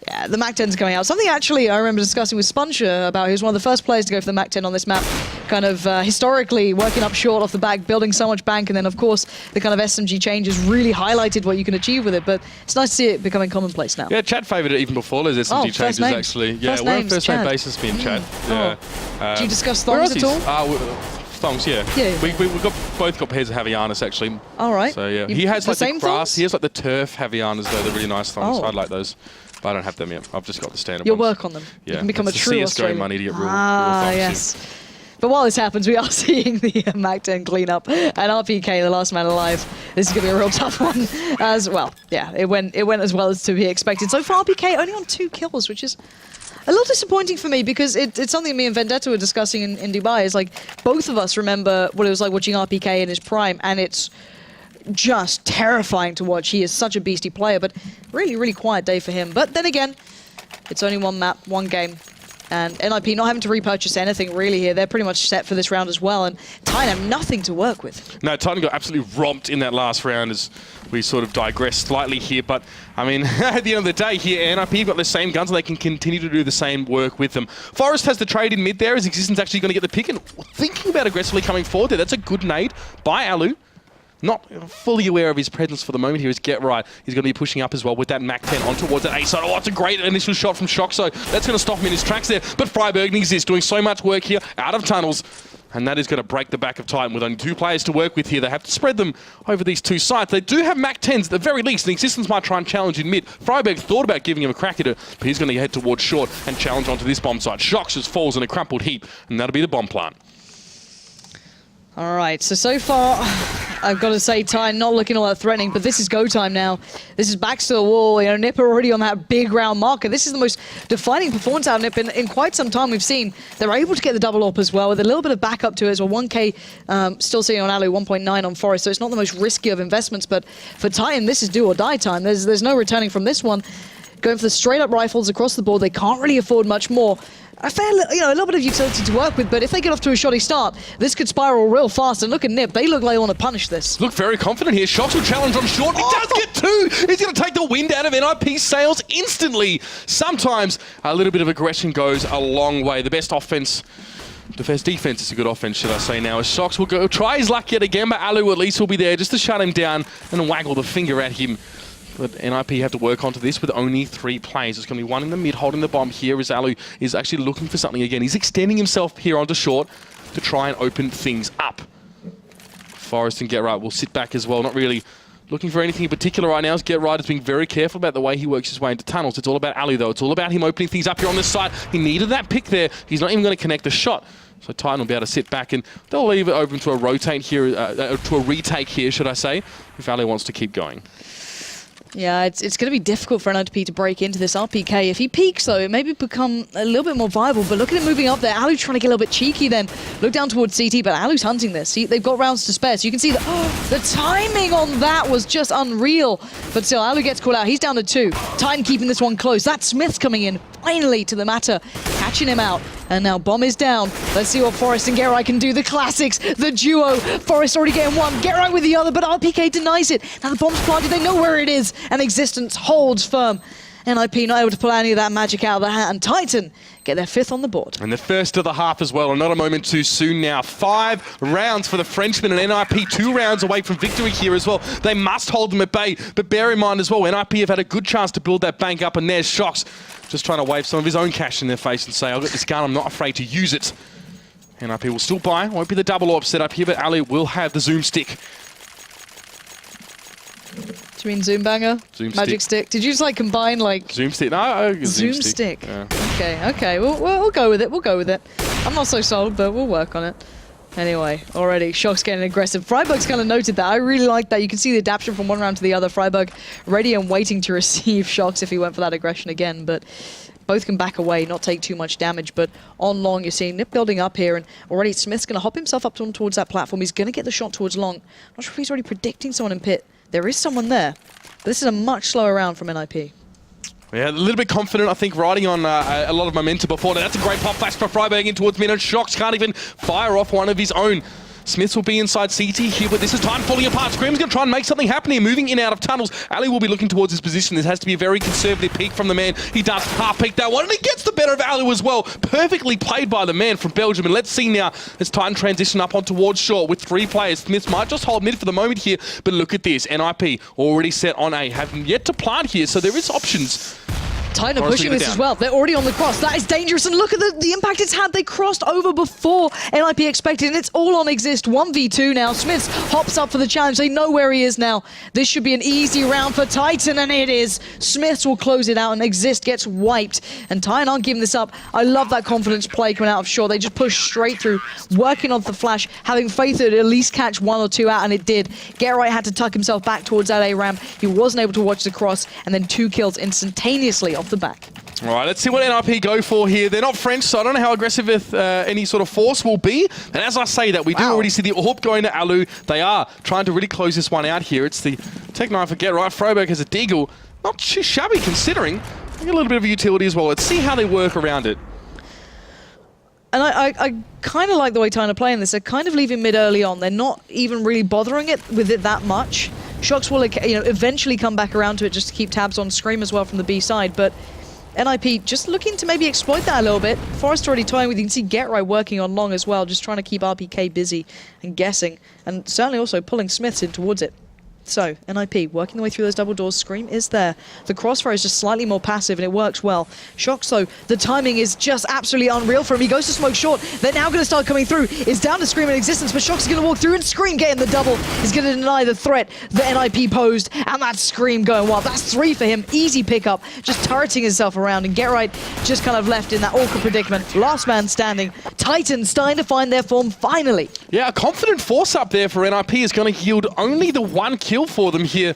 Speaker 1: Yeah, the MAC-10's coming out. Something actually I remember discussing with Spuncher about, he was one of the first players to go for the MAC-10 on this map, kind of historically working up short off the back, building so much bank, and then of course the kind of SMG changes really highlighted what you can achieve with it, but it's nice to see it becoming commonplace now.
Speaker 2: Yeah, Chad favoured it even before those SMG changes actually. Yeah, we're on first name basis being Chad. Yeah.
Speaker 1: Do you discuss thongs at all?
Speaker 2: Thongs, yeah. We both got pairs of Havianas actually.
Speaker 1: All right.
Speaker 2: So yeah, he has like the grass, thongs? He has like the turf Havianas though, they're really nice thongs. I like those. But I don't have them yet. I've just got the standard
Speaker 1: You'll
Speaker 2: ones.
Speaker 1: work on them.
Speaker 2: Yeah.
Speaker 1: You can become a true
Speaker 2: CSGO
Speaker 1: Australian.
Speaker 2: money to get real thongs.
Speaker 1: Yes. But while this happens, we are seeing the MAC-10 cleanup and RPK, the last man alive. This is going to be a real tough one as well. Yeah, it went as well as to be expected. So far, RPK only on 2 kills, which is a little disappointing for me because it's something me and Vendetta were discussing in Dubai. Is like both of us remember what it was like watching RPK in his prime, and it's just terrifying to watch. He is such a beastie player, but really, really quiet day for him. But then again, it's only one map, one game. And NiP not having to repurchase anything really here. They're pretty much set for this round as well. And Titan have nothing to work with.
Speaker 2: No, Titan got absolutely romped in that last round as we sort of digress slightly here. But, I mean, at the end of the day here, NiP got the same guns and they can continue to do the same work with them. Forest has the trade in mid there. Is Existence actually going to get the pick? And thinking about aggressively coming forward there, that's a good nade by Alu. Not fully aware of his presence for the moment here is Get Right. He's going to be pushing up as well with that MAC-10 on towards that A side. Oh, it's a great initial shot from Shoxo. That's going to stop him in his tracks there. But Freiberg exists, doing so much work here out of tunnels. And that is going to break the back of Titan with only 2 players to work with here. They have to spread them over these 2 sites. They do have MAC-10s at the very least, and Existence might try and challenge in mid. Freiberg thought about giving him a crack at it, but he's going to head towards short and challenge onto this bomb site. Shox just falls in a crumpled heap, and that'll be the bomb plant.
Speaker 1: All right, so far, I've got to say, Titan not looking all that threatening, but this is go time now. This is backs to the wall. You know, NiP are already on that big round marker. This is the most defining performance out of NiP in quite some time we've seen. They're able to get the double AWP as well with a little bit of backup to it as well. 1K still sitting on Alu, 1.9 on Forest, so it's not the most risky of investments, but for Titan, this is do or die time. There's no returning from this one. Going for the straight up rifles across the board. They can't really afford much more. A little bit of utility to work with, but if they get off to a shoddy start, this could spiral real fast. And look at NiP, they look like they want to punish this.
Speaker 2: Look very confident here. Shox will challenge on short. He does get 2. He's going to take the wind out of NiP's sails instantly. Sometimes a little bit of aggression goes a long way. The best offense, defense is a good offense, should I say now, as Shox will go try his luck yet again, but Alu at least will be there just to shut him down and waggle the finger at him. But NiP have to work onto this with only 3 players. There's going to be one in the mid holding the bomb here as Alu is actually looking for something again. He's extending himself here onto short to try and open things up. Forest and Get Right will sit back as well, not really looking for anything in particular right now. As Get Right is being very careful about the way he works his way into tunnels. It's all about Alu though. It's all about him opening things up here on this side. He needed that pick there. He's not even going to connect a shot. So Titan will be able to sit back and they'll leave it open to a rotate here, to a retake here, should I say, if Alu wants to keep going.
Speaker 1: Yeah, it's going to be difficult for NiP to break into this RPK. If he peaks, though, it maybe become a little bit more viable. But look at him moving up there. Alu's trying to get a little bit cheeky then. Look down towards CT, but Alu's hunting this. They've got rounds to spare, so you can see that the timing on that was just unreal. But still, Alu gets called out. He's down to 2. Titan keeping this one close. That Smith's coming in, finally, to the matter. Catching him out. And now bomb is down. Let's see what Forest and Get Right can do. The classics, the duo. Forest already getting one, Get Right with the other, but RPK denies it. Now the bomb's planted, they know where it is, and Existence holds firm. NiP not able to pull any of that magic out of the hat, and Titan get their 5th on the board.
Speaker 2: And the first of the half as well, and not a moment too soon now. 5 rounds for the Frenchman, and NiP 2 rounds away from victory here as well. They must hold them at bay, but bear in mind as well, NiP have had a good chance to build that bank up, and there's Shox just trying to wave some of his own cash in their face and say, I've got this gun, I'm not afraid to use it. NiP will still buy, won't be the double AWP set up here, but Ali will have the zoom stick.
Speaker 1: Do you mean zoom banger?
Speaker 2: Zoom
Speaker 1: Magic stick. Did you just like combine like...
Speaker 2: Zoom stick? No,
Speaker 1: zoom stick.
Speaker 2: Yeah.
Speaker 1: Okay. We'll go with it. We'll go with it. I'm not so sold, but we'll work on it. Anyway, already, Shox getting aggressive. Freiberg's kind of noted that. I really like that. You can see the adaptation from one round to the other. Freiberg ready and waiting to receive Shox if he went for that aggression again, but both can back away, not take too much damage. But on long, you're seeing NiP building up here, and already Smith's going to hop himself up towards that platform. He's going to get the shot towards long. Not sure if he's already predicting someone in pit. there is someone there. This is a much slower round from NiP.
Speaker 2: Yeah, a little bit confident, I think, riding on a lot of momentum before. Now, that's a great pop flash for Freiberg in towards mid, and Shox can't even fire off one of his own. Smiths will be inside CT here, but this is time falling apart. Scream's going to try and make something happen here, moving in out of tunnels. Ali will be looking towards his position. This has to be a very conservative peek from the man. He does half peek that one, and he gets the better of Ali as well. Perfectly played by the man from Belgium. And let's see now as Titan transition up on towards short with 3 players. Smiths might just hold mid for the moment here, but look at this. NiP already set on A, have yet to plant here, so there is options.
Speaker 1: Titan are pushing this as well. They're already on the cross. That is dangerous. And look at the impact it's had. They crossed over before NiP expected. And it's all on Exist. 1v2 now. Smiths hops up for the challenge. They know where he is now. This should be an easy round for Titan. And it is. Smiths will close it out. And Exist gets wiped. And Titan aren't giving this up. I love that confidence play coming out of short. They just push straight through. Working on the flash. Having faith that it at least catch 1 or 2 out. And it did. Get-Right had to tuck himself back towards that A ramp. He wasn't able to watch the cross. And then 2 kills instantaneously off the back.
Speaker 2: All right, let's see what NiP go for here. They're not French, so I don't know how aggressive any sort of force will be. And as I say that, we do already see the AWP going to Alu. They are trying to really close this one out here. It's the Tech 9 for Get-Right. Freiberg has a Deagle. Not too shabby considering. They get a little bit of a utility as well. Let's see how they work around it.
Speaker 1: And I kind of like the way Titan are playing this. They're kind of leaving mid early on. They're not even really bothering it with it that much. Shox will eventually come back around to it just to keep tabs on Scream as well from the B side. But NiP just looking to maybe exploit that a little bit. Forrest already toying with, you can see Get-Right working on long as well, just trying to keep RPK busy and guessing. And certainly also pulling Smiths in towards it. So, NiP working the way through those double doors. Scream is there. The crossfire is just slightly more passive and it works well. Shox though, the timing is just absolutely unreal for him. He goes to smoke short. They're now going to start coming through. It's down to Scream in existence, but Shox is going to walk through and Scream getting the double. He's going to deny the threat that NiP posed, and that's Scream going wild. That's 3 for him. Easy pickup. Just turreting himself around, and Get-Right just kind of left in that awkward predicament. Last man standing. Titans starting to find their form finally.
Speaker 2: Yeah, a confident force up there for NiP is going to yield only the 1 kill for them here.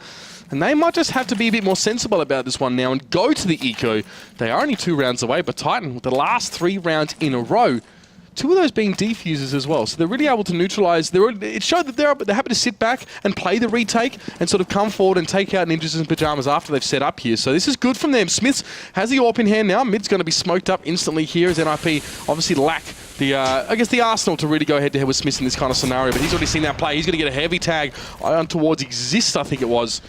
Speaker 2: And they might just have to be a bit more sensible about this one now and go to the eco. They are only 2 rounds away, but Titan, with the last 3 rounds in a row, 2 of those being defuses as well. So they're really able to neutralize. It showed that they're happy to sit back and play the retake and sort of come forward and take out Ninjas in Pajamas after they've set up here. So this is good from them. Smiths has the AWP in hand now. Mid's going to be smoked up instantly here as NiP obviously lack the, I guess, the arsenal to really go head-to-head with Smiths in this kind of scenario. But he's already seen that play. He's going to get a heavy tag on towards Exist, I think it was.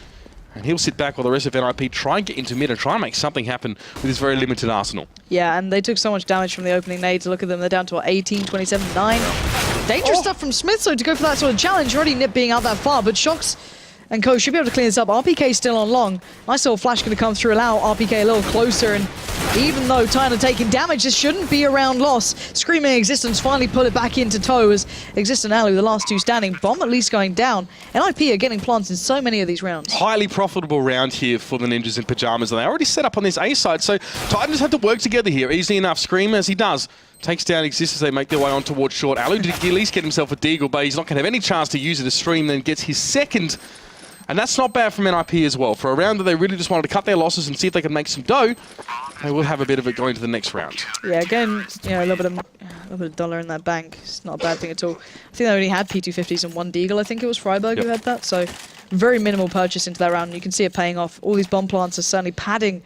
Speaker 2: And he'll sit back while the rest of NiP try and get into mid and try and make something happen with his very limited arsenal.
Speaker 1: Yeah, and they took so much damage from the opening nades. Look at them, they're down to 18, 27, 9. Dangerous stuff from Smith, so to go for that sort of challenge. Already NiP being out that far, but Shox and Co should be able to clean this up. RPK still on long. Nice little flash going to come through, allow RPK a little closer, and even though Titan are taking damage, this shouldn't be a round loss. Screaming Existence finally put it back into tow as Exist and Ali, the last 2 standing. Bomb at least going down. NiP are getting plants in so many of these rounds. Highly
Speaker 2: profitable round here for the Ninjas in Pajamas, and they already set up on this A side, so Titans have to work together here. Easily enough. Scream, as he does, takes down Exist as they make their way on towards short. Alu did at least get himself a Deagle, but he's not going to have any chance to use it as Stream, then gets his second. And that's not bad from NiP as well. For a round that they really just wanted to cut their losses and see if they can make some dough, they will have a bit of it going to the next round.
Speaker 1: Yeah, again, a little bit of dollar in that bank. It's not a bad thing at all. I think they only had P250s and 1 Deagle. I think it was Freiberg who had that. So very minimal purchase into that round. You can see it paying off. All these bomb plants are certainly padding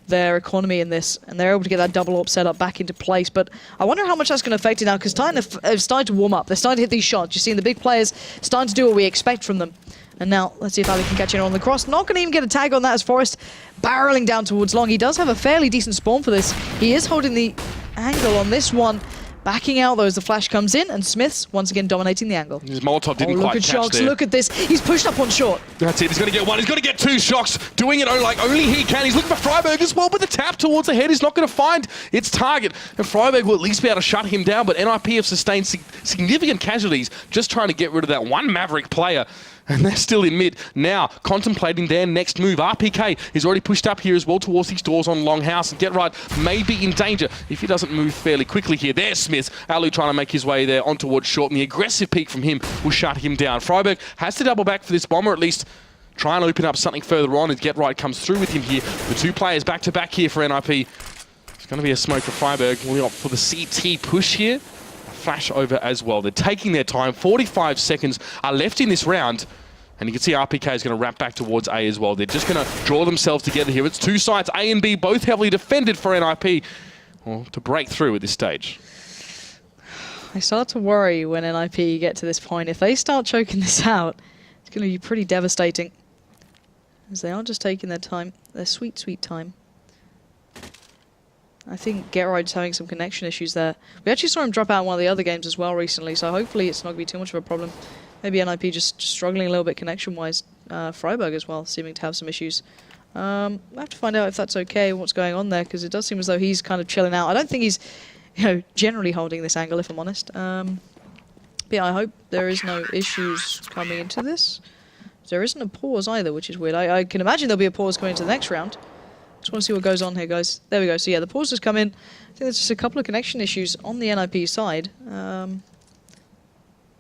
Speaker 1: their economy in this, and they're able to get that double AWP setup back into place. But I wonder how much that's going to affect it now, because Titan have started to warm up. They're starting to hit these shots. You're seeing the big players starting to do what we expect from them. And now, let's see if Ali can catch in on the cross. Not going to even get a tag on that as Forrest barreling down towards long. He does have a fairly decent spawn for this. He is holding the angle on this one. Backing out though as the flash comes in, and Smiths once again dominating the angle.
Speaker 2: His Molotov didn't quite catch
Speaker 1: Shox,
Speaker 2: there.
Speaker 1: look at this. He's pushed up on short.
Speaker 2: That's it. He's going to get 1. He's going to get 2 Shox. Doing it like only he can. He's looking for Freiberg as well, but the tap towards the head is not going to find its target. And Freiberg will at least be able to shut him down, but NiP have sustained significant casualties just trying to get rid of that one Maverick player. And they're still in mid. Now, contemplating their next move. RPK is already pushed up here as well towards these doors on Longhouse. And Get-Right may be in danger if he doesn't move fairly quickly here. There's Smith. Alu trying to make his way there on towards short. And the aggressive peek from him will shut him down. Freiberg has to double back for this bomb, or at least try and open up something further on as Get-Right comes through with him here. The 2 players back-to-back here for NiP. It's going to be a smoke for Freiberg. We'll opt for the CT push here. Flash over as well. They're taking their time. 45 seconds are left in this round. And you can see RPK is going to wrap back towards A as well. They're just going to draw themselves together here. It's two sides, A and B, both heavily defended for NiP. Well, to break through at this stage.
Speaker 1: I start to worry when NiP get to this point. If they start choking this out, it's going to be pretty devastating. As they are just taking their time, their sweet, sweet time. I think GetRight's having some connection issues there. We actually saw him drop out in one of the other games as well recently, so hopefully it's not going to be too much of a problem. Maybe NiP just struggling a little bit connection-wise. Freiburg as well, seeming to have some issues. We'll have to find out if that's okay, what's going on there, because it does seem as though he's kind of chilling out. I don't think he's, generally holding this angle, if I'm honest. But yeah, I hope there is no issues coming into this. There isn't a pause either, which is weird. I can imagine there'll be a pause going into the next round. Just want to see what goes on here, guys. There we go. So yeah, the pause has come in. I think there's just a couple of connection issues on the NiP side.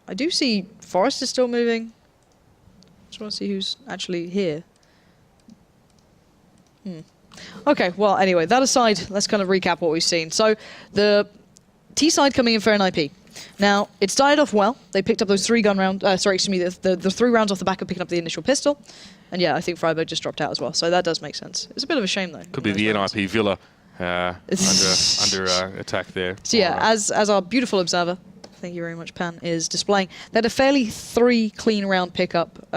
Speaker 1: I do see Forest is still moving. Just want to see who's actually here. Okay, well, anyway, that aside, let's kind of recap what we've seen. So, the T side coming in for NiP. Now, it started off well. They picked up those the 3 rounds off the back of picking up the initial pistol. And yeah, I think Freiburg just dropped out as well. So that does make sense. It's a bit of a shame, though.
Speaker 2: Could be the NiP Villa under attack there.
Speaker 1: So yeah, as our beautiful observer, thank you very much, Pan, is displaying, they had a fairly 3 clean round pickup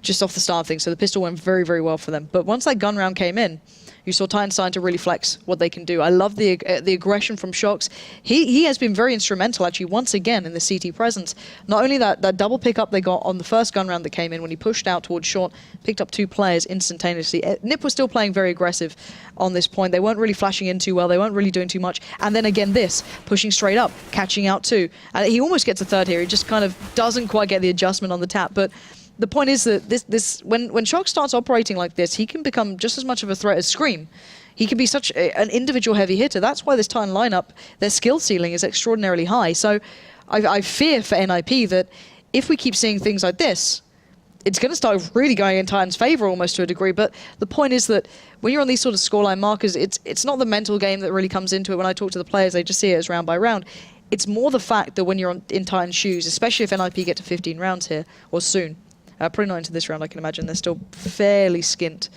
Speaker 1: just off the start of things. So the pistol went very, very well for them. But once that gun round came in, you saw Titan starting to really flex what they can do. I love the aggression from Shox. He has been very instrumental, actually, once again in the CT presence. Not only that double pickup they got on the first gun round that came in when he pushed out towards short, picked up 2 players instantaneously. NiP was still playing very aggressive on this point. They weren't really flashing in too well. They weren't really doing too much. And then again this, pushing straight up, catching out 2. And he almost gets a 3rd here. He just kind of doesn't quite get the adjustment on the tap. But the point is that when Shox starts operating like this, he can become just as much of a threat as Scream. He can be such an individual heavy hitter. That's why this Titan lineup, their skill ceiling is extraordinarily high. So I fear for NiP that if we keep seeing things like this, it's going to start really going in Titan's favor almost to a degree. But the point is that when you're on these sort of scoreline markers, it's not the mental game that really comes into it. When I talk to the players, they just see it as round by round. It's more the fact that when you're in Titan's shoes, especially if NiP get to 15 rounds here, or soon, probably not into this round, I can imagine. They're still fairly skint.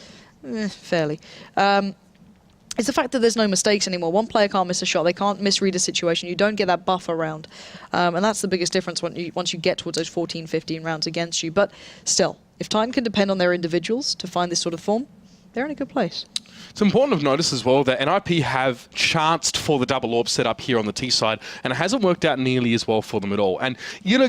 Speaker 1: Fairly. It's the fact that there's no mistakes anymore. One player can't miss a shot. They can't misread a situation. You don't get that buffer round. And that's the biggest difference once you get towards those 14, 15 rounds against you. But still, if Titan can depend on their individuals to find this sort of form, they're in a good place.
Speaker 2: It's important to notice as well that NiP have chanced for the double AWP setup here on the T side, and it hasn't worked out nearly as well for them at all. And,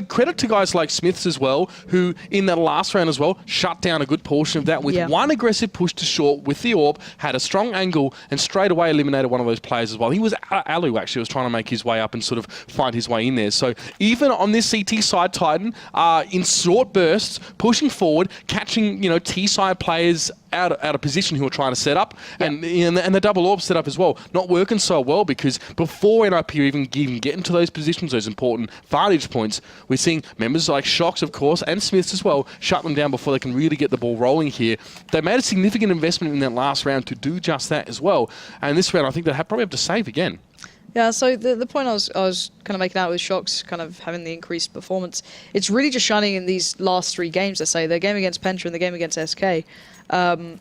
Speaker 2: credit to guys like Smiths as well, who in that last round as well, shut down a good portion of that with one aggressive push to short with the AWP, had a strong angle, and straight away eliminated one of those players as well. He was Alu, actually, was trying to make his way up and sort of find his way in there. So even on this CT side, Titan are in short bursts, pushing forward, catching, T side players out of position who are trying to set up, and the double AWP setup as well, not working so well because before NiP even get into those positions, those important vantage points, we're seeing members like Shox, of course, and Smiths as well, shut them down before they can really get the ball rolling here. They made a significant investment in that last round to do just that as well, and this round I think they probably have to save again.
Speaker 1: Yeah, so the point I was kind of making out with Shox kind of having the increased performance, it's really just shining in these last 3 games, let's say. The game against Penta and the game against SK.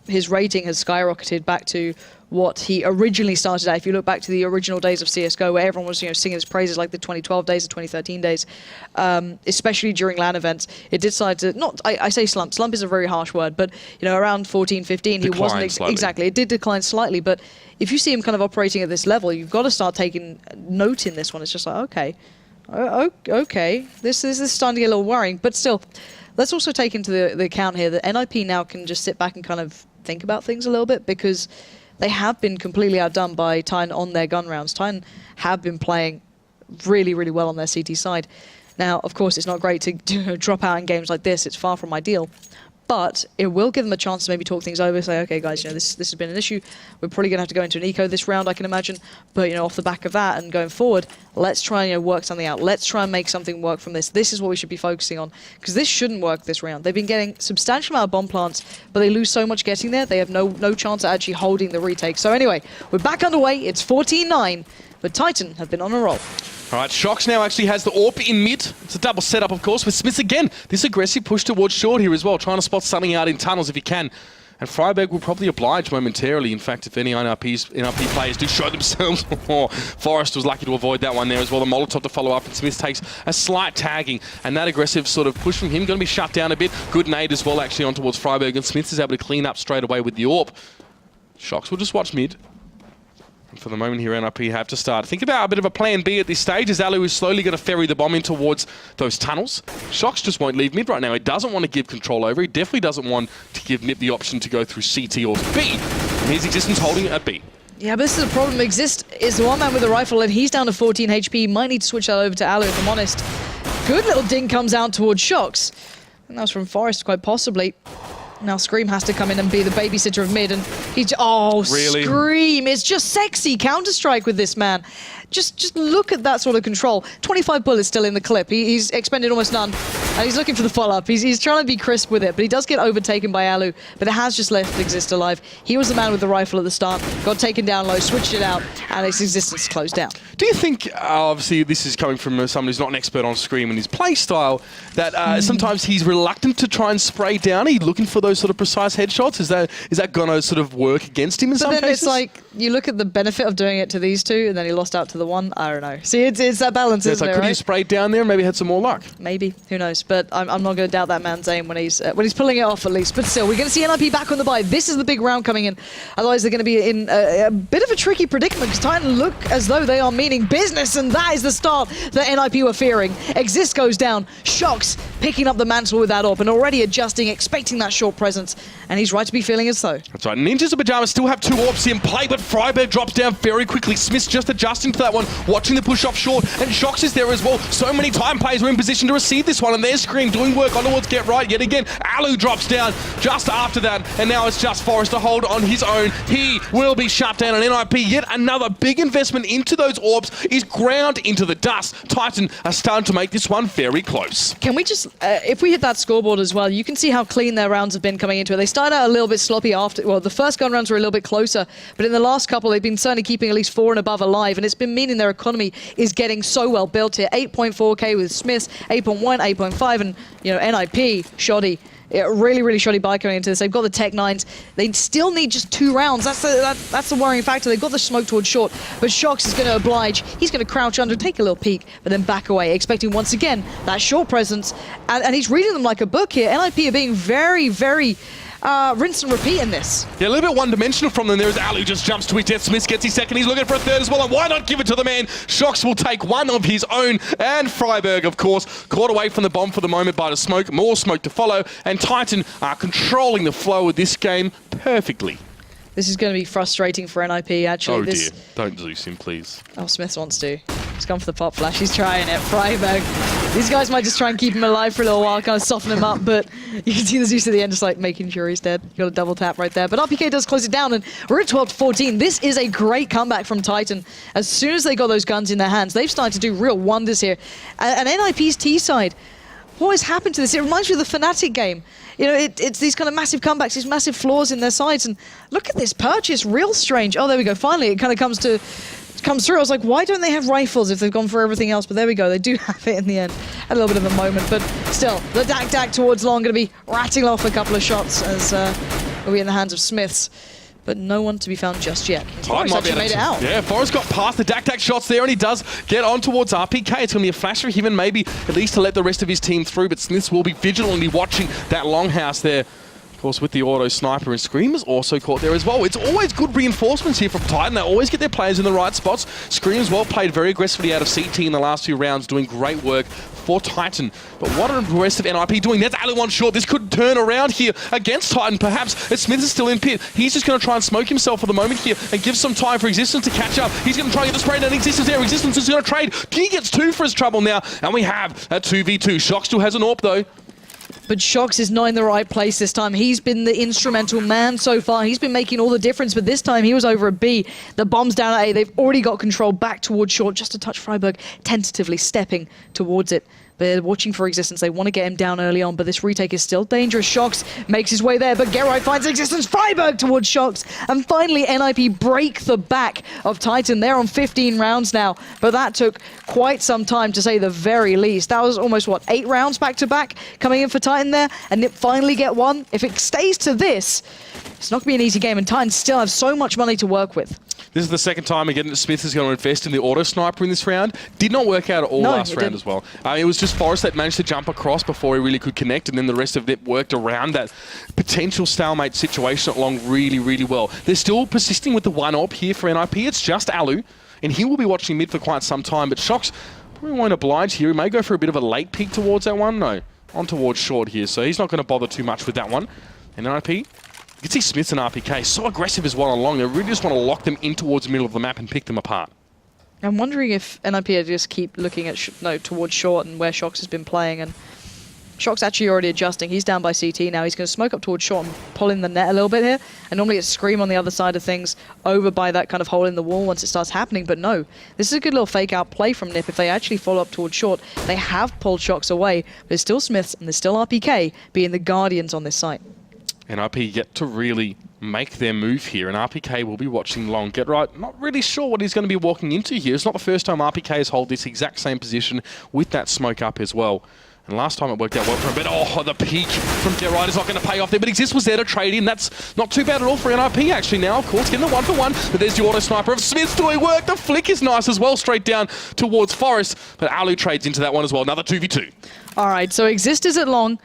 Speaker 1: His rating has skyrocketed back to what he originally started at. If you look back to the original days of CSGO, where everyone was singing his praises, like the 2012 days, the 2013 days, especially during LAN events, it did decide to, I say slump. Slump is a very harsh word, but around 14, 15, he wasn't
Speaker 2: slightly.
Speaker 1: Exactly. It did decline slightly, but if you see him kind of operating at this level, you've got to start taking note in this one. It's just like, okay, this is starting to get a little worrying, but still. Let's also take into the account here that NiP now can just sit back and kind of think about things a little bit, because they have been completely outdone by Titan on their gun rounds. Titan have been playing really, really well on their CT side. Now, of course, it's not great to drop out in games like this. It's far from ideal. But it will give them a chance to maybe talk things over, say, okay, guys, this has been an issue. We're probably going to have to go into an eco this round, I can imagine. But, off the back of that and going forward, let's try and work something out. Let's try and make something work from this. This is what we should be focusing on, because this shouldn't work this round. They've been getting substantial amount of bomb plants, but they lose so much getting there. They have no chance at actually holding the retake. So anyway, we're back underway. It's 14-9, but Titan have been on a roll.
Speaker 2: All right, Shox now actually has the AWP in mid. It's a double setup, of course, with Smith again. This aggressive push towards short here as well, trying to spot something out in tunnels if he can. And Freiberg will probably oblige momentarily. In fact, if any NiP players do show themselves, Forrest was lucky to avoid that one there as well. The Molotov to follow up, and Smith takes a slight tagging. And that aggressive sort of push from him going to be shut down a bit. Good nade as well, actually, on towards Freiberg. And Smith is able to clean up straight away with the AWP. Shox will just watch mid. For the moment here, NiP have to start. Think about a bit of a plan B at this stage, as Alu is slowly going to ferry the bomb in towards those tunnels. Shox just won't leave mid right now. He doesn't want to give control over. He definitely doesn't want to give NiP the option to go through CT or B. And here's Existence holding it at B.
Speaker 1: Yeah, but this is a problem. Exist is the one man with a rifle, and he's down to 14 HP. Might need to switch that over to Alu, if I'm honest. Good little ding comes out towards Shox. And that was from Forrest, quite possibly. Now Scream has to come in and be the babysitter of mid, and he's really? Scream is just sexy Counter-Strike with this man. Just look at that sort of control. 25 bullets still in the clip. He's expended almost none, and he's looking for the follow-up. He's trying to be crisp with it, but he does get overtaken by Alu, but it has just left Exist alive. He was the man with the rifle at the start, got taken down low, switched it out, and its Existence closed down.
Speaker 2: Do you think, obviously this is coming from someone who's not an expert on Scream and his play style, that sometimes he's reluctant to try and spray down? Are you looking for those sort of precise headshots? Is that going to sort of work against him in some cases?
Speaker 1: But then it's like, you look at the benefit of doing it to these two, and then he lost out to the one. I don't know. See, it's that balance, isn't it,
Speaker 2: could
Speaker 1: right?
Speaker 2: he have sprayed down there and maybe had some more luck?
Speaker 1: Maybe. Who knows? But I'm not going to doubt that man's aim when he's pulling it off, at least. But still, we're going to see NiP back on the buy. This is the big round coming in. Otherwise, they're going to be in a bit of a tricky predicament, because Titan look as though they are meaning business, and that is the start that NiP were fearing. Exist goes down. Shox picking up the mantle with that AWP and already adjusting, expecting that short presence. And he's right to be feeling it so.
Speaker 2: That's right. Ninjas of Pajamas still have two AWPs in play, but Freiberg drops down very quickly. Smith's just adjusting to that one, watching the push off short, and Shox is there as well. So many time players are in position to receive this one, and there's Scream doing work on towards Get Right yet again. Alu drops down just after that, and now it's just Forrest to hold on his own. He will be shut down, and NiP, yet another big investment into those AWPs, is ground into the dust. Titan are starting to make this one very close.
Speaker 1: Can we just, if we hit that scoreboard as well, you can see how clean their rounds have been coming into it. They started out a little bit sloppy after, well, the first gun rounds were a little bit closer, but in the last couple, they've been certainly keeping at least 4 and above alive, and it's been meaning their economy is getting so well built here. 8.4k with Smiths, 8.1, 8.5, and, you know, NiP, shoddy. Really, really shoddy buy coming into this. They've got the Tech 9s. They still need just 2 rounds. That's the worrying factor. They've got the smoke towards short, but Shox is going to oblige. He's going to crouch under, take a little peek, but then back away, expecting once again that short presence. And he's reading them like a book here. NiP are being very, very rinse and repeat in this.
Speaker 2: Yeah, a little bit one-dimensional from them there as Alu just jumps to his death. Smith gets his second. He's looking for a third as well, and why not give it to the man? Shox will take one of his own, and Freiberg, of course, caught away from the bomb for the moment by the smoke. More smoke to follow, and Titan are controlling the flow of this game perfectly.
Speaker 1: This is going to be frustrating for NiP, actually.
Speaker 2: Oh dear, don't Zeus him, please.
Speaker 1: Oh, Smith wants to. He's gone for the pop flash. He's trying it. Freiberg. These guys might just try and keep him alive for a little while, kind of soften him up, but you can see the Zeus at the end just like making sure he's dead. You got a double tap right there. But RPK does close it down, and we're at 12-14. This is a great comeback from Titan. As soon as they got those guns in their hands, they've started to do real wonders here. And NiP's T side, what has happened to this? It reminds me of the Fnatic game. You know, it's these kind of massive comebacks, these massive flaws in their sides, and look at this purchase, real strange. Oh, there we go. Finally, it kind of comes through. I was like, why don't they have rifles if they've gone for everything else? But there we go. They do have it in the end. A little bit of a moment, but still, the Dak towards long going to be rattling off a couple of shots as will be in the hands of Smiths. But no one to be found just yet. Forrest actually made it out.
Speaker 2: Yeah, Forrest got past the Dak shots there, and he does get on towards RPK. It's going to be a flash for him, and maybe at least to let the rest of his team through, but Smiths will be vigilantly watching that longhouse there. Of course, with the auto sniper, and Scream is also caught there as well. It's always good reinforcements here from Titan. They always get their players in the right spots. Scream as well played very aggressively out of CT in the last 2 rounds, doing great work for Titan. But what are the rest of NiP doing? There's Alu on short. This could turn around here against Titan, perhaps. As Smith is still in pit. He's just going to try and smoke himself for the moment here and give some time for Existence to catch up. He's going to try and get the spray down. Existence there. Existence is going to trade. He gets 2 for his trouble now, and we have a 2v2. Shox still has an AWP, though.
Speaker 1: But Shox is not in the right place this time. He's been the instrumental man so far. He's been making all the difference, but this time he was over at B. The bomb's down at A. They've already got control back towards short, just to touch Freiburg, tentatively stepping towards it. They're watching for Existence. They want to get him down early on, but this retake is still dangerous. Shox makes his way there, but Geralt finds Existence. Freiburg towards Shox. And finally, NiP break the back of Titan. They're on 15 rounds now, but that took quite some time, to say the very least. That was almost, what, 8 rounds back-to-back coming in for Titan there, and NiP finally get one. If it stays to this, it's not going to be an easy game, and Titan still have so much money to work with.
Speaker 2: This is the second time again that Smith is going to invest in the auto sniper in this round. Did not work out at all last round as well. It was just Forrest that managed to jump across before he really could connect, and then the rest of it worked around that potential stalemate situation along really, really well. They're still persisting with the one op here for NiP. It's just Alu, and he will be watching mid for quite some time, but Shox probably won't oblige here. He may go for a bit of a late peek towards that one. No, on towards short here, so he's not going to bother too much with that one. And NiP, you can see Smiths and RPK so aggressive as well on long. They really just want to lock them in towards the middle of the map and pick them apart.
Speaker 1: I'm wondering if NiP just keep looking at towards short and where Shox has been playing, and Shox actually already adjusting. He's down by CT now. He's going to smoke up towards short and pull in the net a little bit here. And normally it's Scream on the other side of things, over by that kind of hole in the wall once it starts happening. But no, this is a good little fake out play from NiP. If they actually follow up towards short, they have pulled Shox away. But there's still Smiths and there's still RPK being the guardians on this site.
Speaker 2: NiP yet to really make their move here, and RPK will be watching long. Get right, not really sure what he's going to be walking into here. It's not the first time RPK has held this exact same position with that smoke up as well. And last time it worked out well for him, but oh, the peak from Get Right is not going to pay off there, but Exist was there to trade in. That's not too bad at all for NiP actually now, of course, getting the 1-for-1, but there's the auto sniper of Smith doing work. The flick is nice as well, straight down towards Forest, but Alu trades into that one as well. Another 2v2.
Speaker 1: All right, so Exist is at long.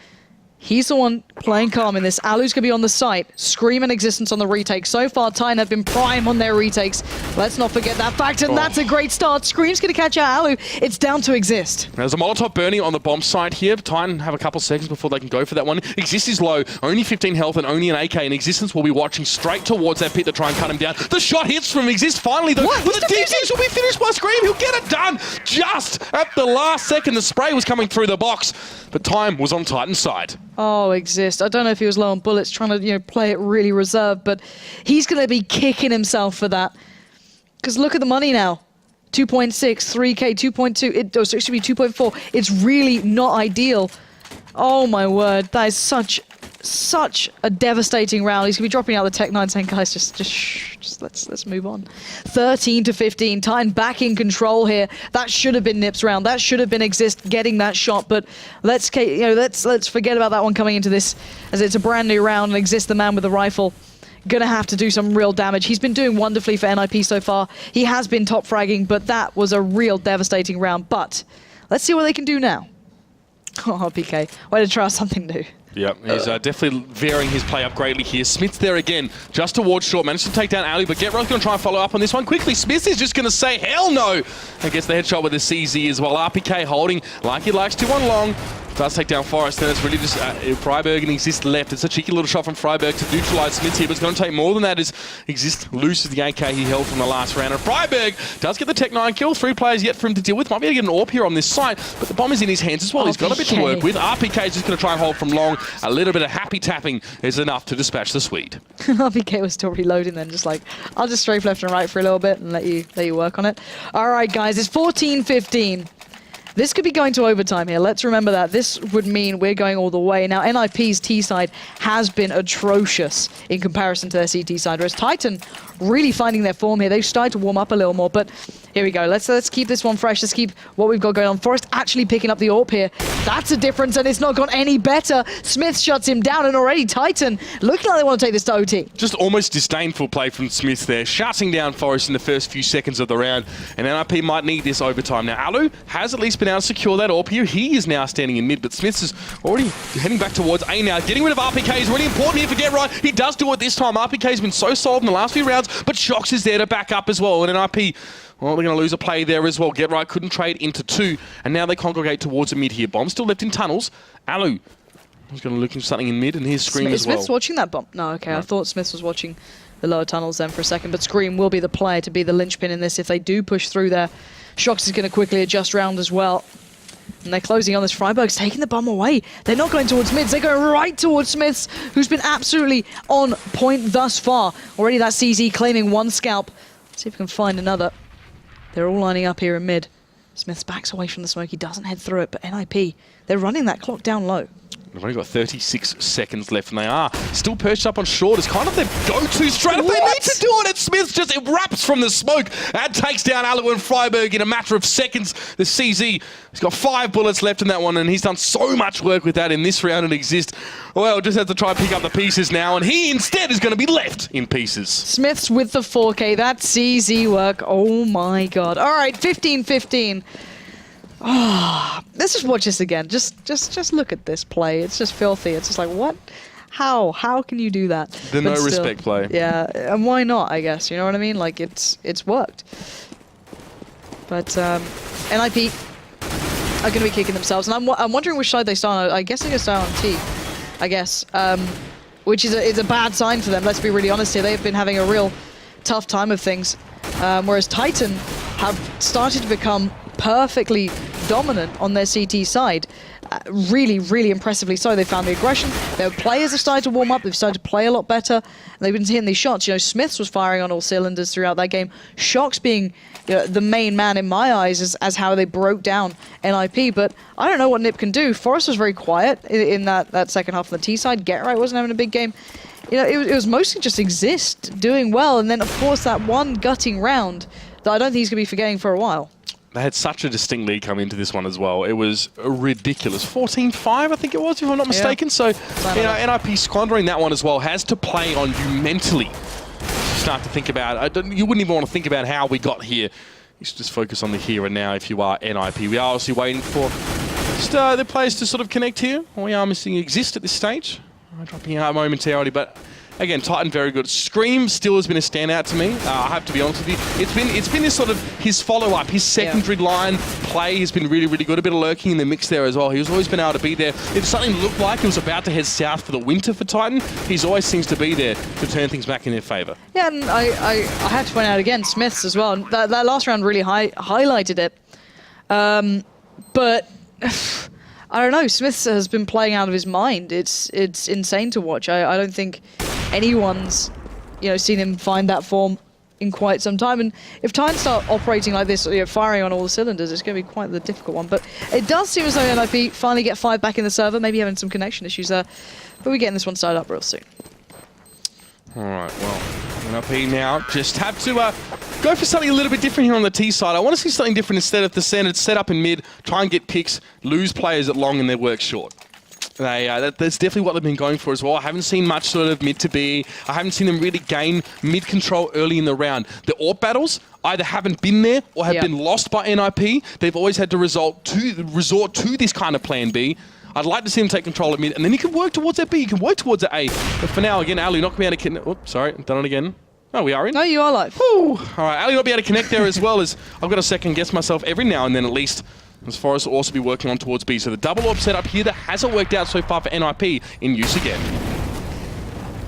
Speaker 1: He's the one playing calm in this. Alu's going to be on the site. Scream and Existence on the retake. So far, Titan have been prime on their retakes. Let's not forget that fact, and that's a great start. Scream's going to catch out Alu. It's down to Exist.
Speaker 2: There's a Molotov burning on the bomb site here. Titan have a couple seconds before they can go for that one. Exist is low, only 15 health and only an AK, and Existence will be watching straight towards that pit to try and cut him down. The shot hits from Exist finally, though.
Speaker 1: What?
Speaker 2: But the defense will be finished by Scream. He'll get it done just at the last second. The spray was coming through the box, but time was on Titan's side.
Speaker 1: Oh, Exist. I don't know if he was low on bullets, trying to play it really reserved, but he's going to be kicking himself for that. Because look at the money now. 2.6, 3K, 2.2, it should be 2.4. It's really not ideal. Oh my word, that is such a devastating round. He's gonna be dropping out the Tech 9 saying, guys, just let's move on. 13-15, Titan back in control here. That should have been NiP's round. That should have been Exist getting that shot, but let's forget about that one coming into this, as it's a brand new round and Exist, the man with the rifle, gonna have to do some real damage. He's been doing wonderfully for NiP so far. He has been top fragging, but that was a real devastating round. But let's see what they can do now. Oh, PK, way to try something new.
Speaker 2: Yep, he's definitely varying his play up greatly here. Smith's there again, just towards short. Managed to take down Ali, but Getro's going to try and follow up on this one quickly. Smith is just going to say, hell no! And gets the headshot with the CZ as well. RPK holding like he likes to on long. Does take down Forrest, then it's really just Freiburg and Exist left. It's a cheeky little shot from Freiburg to neutralise Smith here, but it's going to take more than that as Exist loses the AK he held from the last round. And Freiburg does get the Tech 9 kill. 3 players yet for him to deal with. Might be able to get an AWP here on this site, but the bomb is in his hands as well. He's got a bit to work with. RPK is just going to try and hold from long. A little bit of happy tapping is enough to dispatch the Swede.
Speaker 1: RPK was still reloading then, just like, I'll just strafe left and right for a little bit and let you work on it. All right, guys, it's 14-15. This could be going to overtime here. Let's remember that. This would mean we're going all the way. Now, NiP's T side has been atrocious in comparison to their CT side, whereas Titan really finding their form here. They've started to warm up a little more, but here we go. Let's keep this one fresh. Let's keep what we've got going on. Forrest actually picking up the AWP here. That's a difference, and it's not gone any better. Smith shuts him down, and already Titan looking like they want to take this to OT.
Speaker 2: Just almost disdainful play from Smith there, shutting down Forrest in the first few seconds of the round, and NiP might need this overtime. Now, Alu has at least been able to secure that AWP here. He is now standing in mid, but Smith is already heading back towards A now. Getting rid of RPK is really important here for Get Right. He does do it this time. RPK has been so solid in the last few rounds, but Shox is there to back up as well, and NiP, well, they're going to lose a play there as well. Get Right couldn't trade into 2, and now they congregate towards a mid here. Bomb still left in tunnels. Alu is going to look for something in mid, and here's Scream as well.
Speaker 1: Smith's watching that bomb. No, okay, no. I thought Smith was watching the lower tunnels then for a second, but Scream will be the player to be the linchpin in this if they do push through there. Shox is going to quickly adjust round as well. And they're closing on this. Freiburg's taking the bomb away. They're not going towards mids. They're going right towards Smiths, who's been absolutely on point thus far. Already that CZ claiming one scalp. Let's see if we can find another. They're all lining up here in mid. Smiths backs away from the smoke. He doesn't head through it, but NiP, they're running that clock down low.
Speaker 2: They've only got 36 seconds left, and they are still perched up on short. It's kind of their go-to strategy. They need to do it, and Smith just erupts from the smoke and takes down Alu and Freiburg in a matter of seconds. The CZ, he's got 5 bullets left in that one, and he's done so much work with that in this round and Exist. Well, just has to try and pick up the pieces now, and he instead is going to be left in pieces.
Speaker 1: Smiths with the 4K. That CZ work. Oh my god. All right, 15-15. Oh, let's just watch this again. Just look at this play. It's just filthy. It's just like, what? How can you do that?
Speaker 2: The no respect play.
Speaker 1: Yeah, and why not, I guess. You know what I mean? Like, it's worked. But NiP are going to be kicking themselves. And I'm wondering which side they start on. I guess they're going to start on T, I guess. Which is a bad sign for them. Let's be really honest here. They've been having a real tough time of things. Whereas Titan have started to become perfectly dominant on their CT side. Really, really impressively so. They found the aggression. Their players have started to warm up. They've started to play a lot better. And they've been hitting these shots. You know, Smiths was firing on all cylinders throughout that game. Shox being, you know, the main man in my eyes as how they broke down NiP. But I don't know what NiP can do. Forest was very quiet in that second half on the T side. Get Right wasn't having a big game. You know, it was mostly just Exist doing well. And then, of course, that one gutting round that I don't think he's going to be forgetting for a while.
Speaker 2: They had such a distinct lead come into this one as well. It was ridiculous. 14-5, I think it was, if I'm not mistaken. Yeah. So, you know, NiP squandering that one as well has to play on you mentally. Start to think about it. You wouldn't even want to think about how we got here. You should just focus on the here and now if you are NiP. We are obviously waiting for just the players to sort of connect here. We are missing Exist at this stage. Dropping out momentarily, but again, Titan very good. Scream still has been a standout to me. I have to be honest with you. It's been this sort of his follow-up, his secondary line play has been really, really good. A bit of lurking in the mix there as well. He's always been able to be there. If something looked like it was about to head south for the winter for Titan, he always seems to be there to turn things back in their favour. Yeah,
Speaker 1: and I have to point out again, Smiths as well. That last round really highlighted it. But I don't know, Smiths has been playing out of his mind. It's insane to watch. I don't think anyone's, you know, seen him find that form in quite some time. And if Titan start operating like this, you know, firing on all the cylinders, it's going to be quite the difficult one. But it does seem as though NiP finally get 5 back in the server, maybe having some connection issues there. But we're getting this one started up real soon.
Speaker 2: All right, well, NiP now just have to go for something a little bit different here on the T side. I want to see something different instead of the standard set up in mid, try and get picks, lose players at long and their work short. That's definitely what they've been going for as well. I haven't seen much sort of mid to B. I haven't seen them really gain mid control early in the round. The AWP battles either haven't been there or have been lost by NiP. They've always had to resort to this kind of plan B. I'd like to see him take control of mid, and then he can work towards that B. You can work towards that A. But for now, again, Ali not going to be able to connect. Oops, sorry, done it again. Oh, we are in?
Speaker 1: No, you are live.
Speaker 2: Woo. All right, Ali not be able to connect there as well, as I've got to second guess myself every now and then at least. As Forest will also be working on towards B. So the double AWP setup here that hasn't worked out so far for NiP in use again.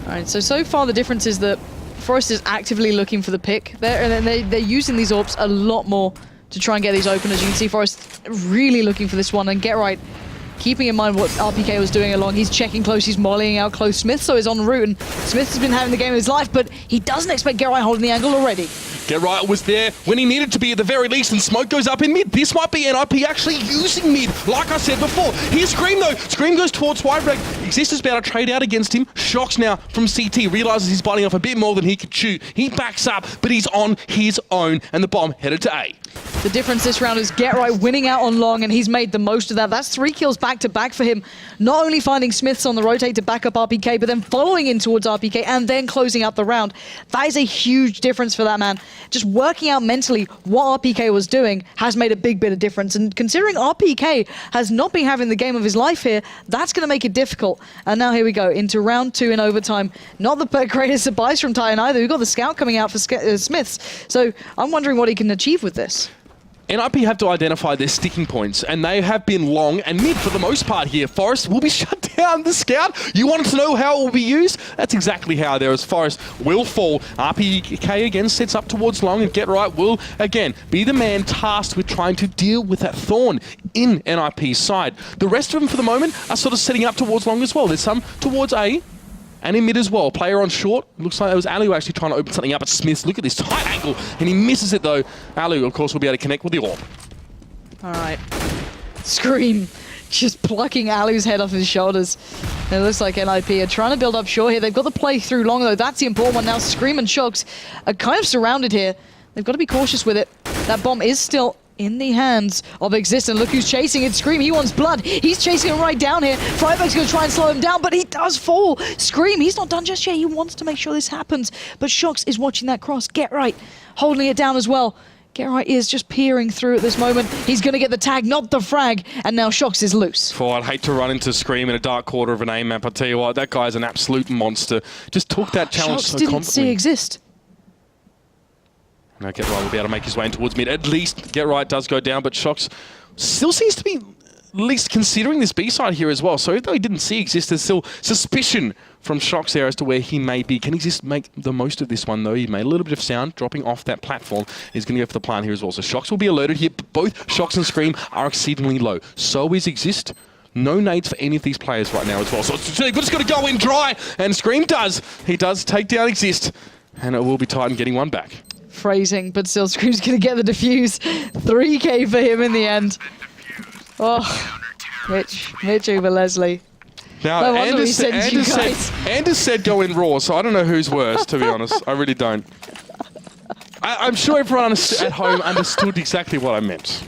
Speaker 1: All right, so far the difference is that Forest is actively looking for the pick there, and then they're using these AWPs a lot more to try and get these open. As you can see, Forest really looking for this one, and Get Right, keeping in mind what RPK was doing along. He's checking close, he's mollying out close. Smith so is en route, and Smith has been having the game of his life, but he doesn't expect Get Right holding the angle already.
Speaker 2: Get Right was there when he needed to be at the very least, and smoke goes up in mid. This might be NiP actually using mid, like I said before. Here's Scream though. Scream goes towards Freiburg. Exist is about to trade out against him. Shox now from CT, realizes he's biting off a bit more than he could chew. He backs up, but he's on his own, and the bomb headed to A.
Speaker 1: The difference this round is Get Right winning out on long, and he's made the most of that. That's 3 kills back-to-back for him. Not only finding Smiths on the rotate to back up RPK, but then following in towards RPK and then closing out the round. That is a huge difference for that man. Just working out mentally what RPK was doing has made a big bit of difference. And considering RPK has not been having the game of his life here, that's going to make it difficult. And now here we go into round 2 in overtime. Not the greatest advice from Titan either. We've got the scout coming out for Smiths. So I'm wondering what he can achieve with this.
Speaker 2: NiP have to identify their sticking points, and they have been long and mid for the most part here. Forest will be shut down. The scout, you wanted to know how it will be used? That's exactly how there is. Forest will fall. RPK again sets up towards long, and Get Right will again be the man tasked with trying to deal with that thorn in NiP's side. The rest of them for the moment are sort of setting up towards long as well. There's some towards A, and in mid as well. Player on short. Looks like it was Alu actually trying to open something up at Smith. Look at this tight angle, and he misses it though. Alu, of course, will be able to connect with the orb.
Speaker 1: All right. Scream. Just plucking Alu's head off his shoulders. And it looks like NiP are trying to build up short here. They've got the play through long, though. That's the important one now. Scream and Shox are kind of surrounded here. They've got to be cautious with it. That bomb is still in the hands of Existence. Look who's chasing it. Scream, he wants blood. He's chasing him right down here. Fryback's going to try and slow him down, but he does fall. Scream, he's not done just yet. He wants to make sure this happens. But Shox is watching that cross. Get Right, holding it down as well. Get Right is just peering through at this moment. He's going to get the tag, not the frag, and now Shox is loose.
Speaker 2: I'd hate to run into Scream in a dark quarter of an A map. I tell you what, that guy's an absolute monster. Just took that challenge
Speaker 1: Shox
Speaker 2: so
Speaker 1: didn't
Speaker 2: confidently.
Speaker 1: see Exist.
Speaker 2: Now Get Right will be able to make his way in towards mid. At least Get Right does go down, but Shox still seems to be at least considering this B-side here as well. So even though he didn't see Exist, there's still suspicion from Shox there as to where he may be. Can Exist make the most of this one though? He made a little bit of sound dropping off that platform. He's going to go for the plant here as well. So Shox will be alerted here. Both Shox and Scream are exceedingly low. So is Exist. No nades for any of these players right now as well. So it's just got to go in dry, and Scream does. He does take down Exist, and it will be Titan getting one back.
Speaker 1: Phrasing, but still Scream's going to get the defuse. 3k for him in the end. Oh, Mitch over Leslie.
Speaker 2: Now,
Speaker 1: No wonder he sends you guys.
Speaker 2: Anders said go in raw, so I don't know who's worse, to be honest. I really don't. I'm sure everyone at home understood exactly what I meant.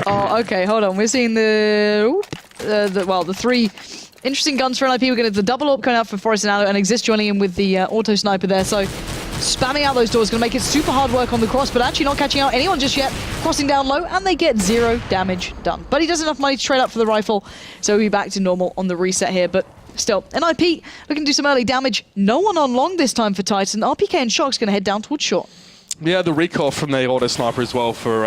Speaker 1: Oh, okay, hold on. We're seeing the three interesting guns for NiP. We're going to the double AWP coming out for Forest and Alu, and Exist joining in with the auto sniper there. So spamming out those doors is going to make it super hard work on the cross, but actually not catching out anyone just yet. Crossing down low, and they get 0 damage done. But he does enough money to trade up for the rifle, so he'll be back to normal on the reset here. But still, NiP looking to do some early damage. No one on long this time for Titan. RPK and Shox going to head down towards short.
Speaker 2: Yeah, the recall from the auto sniper as well for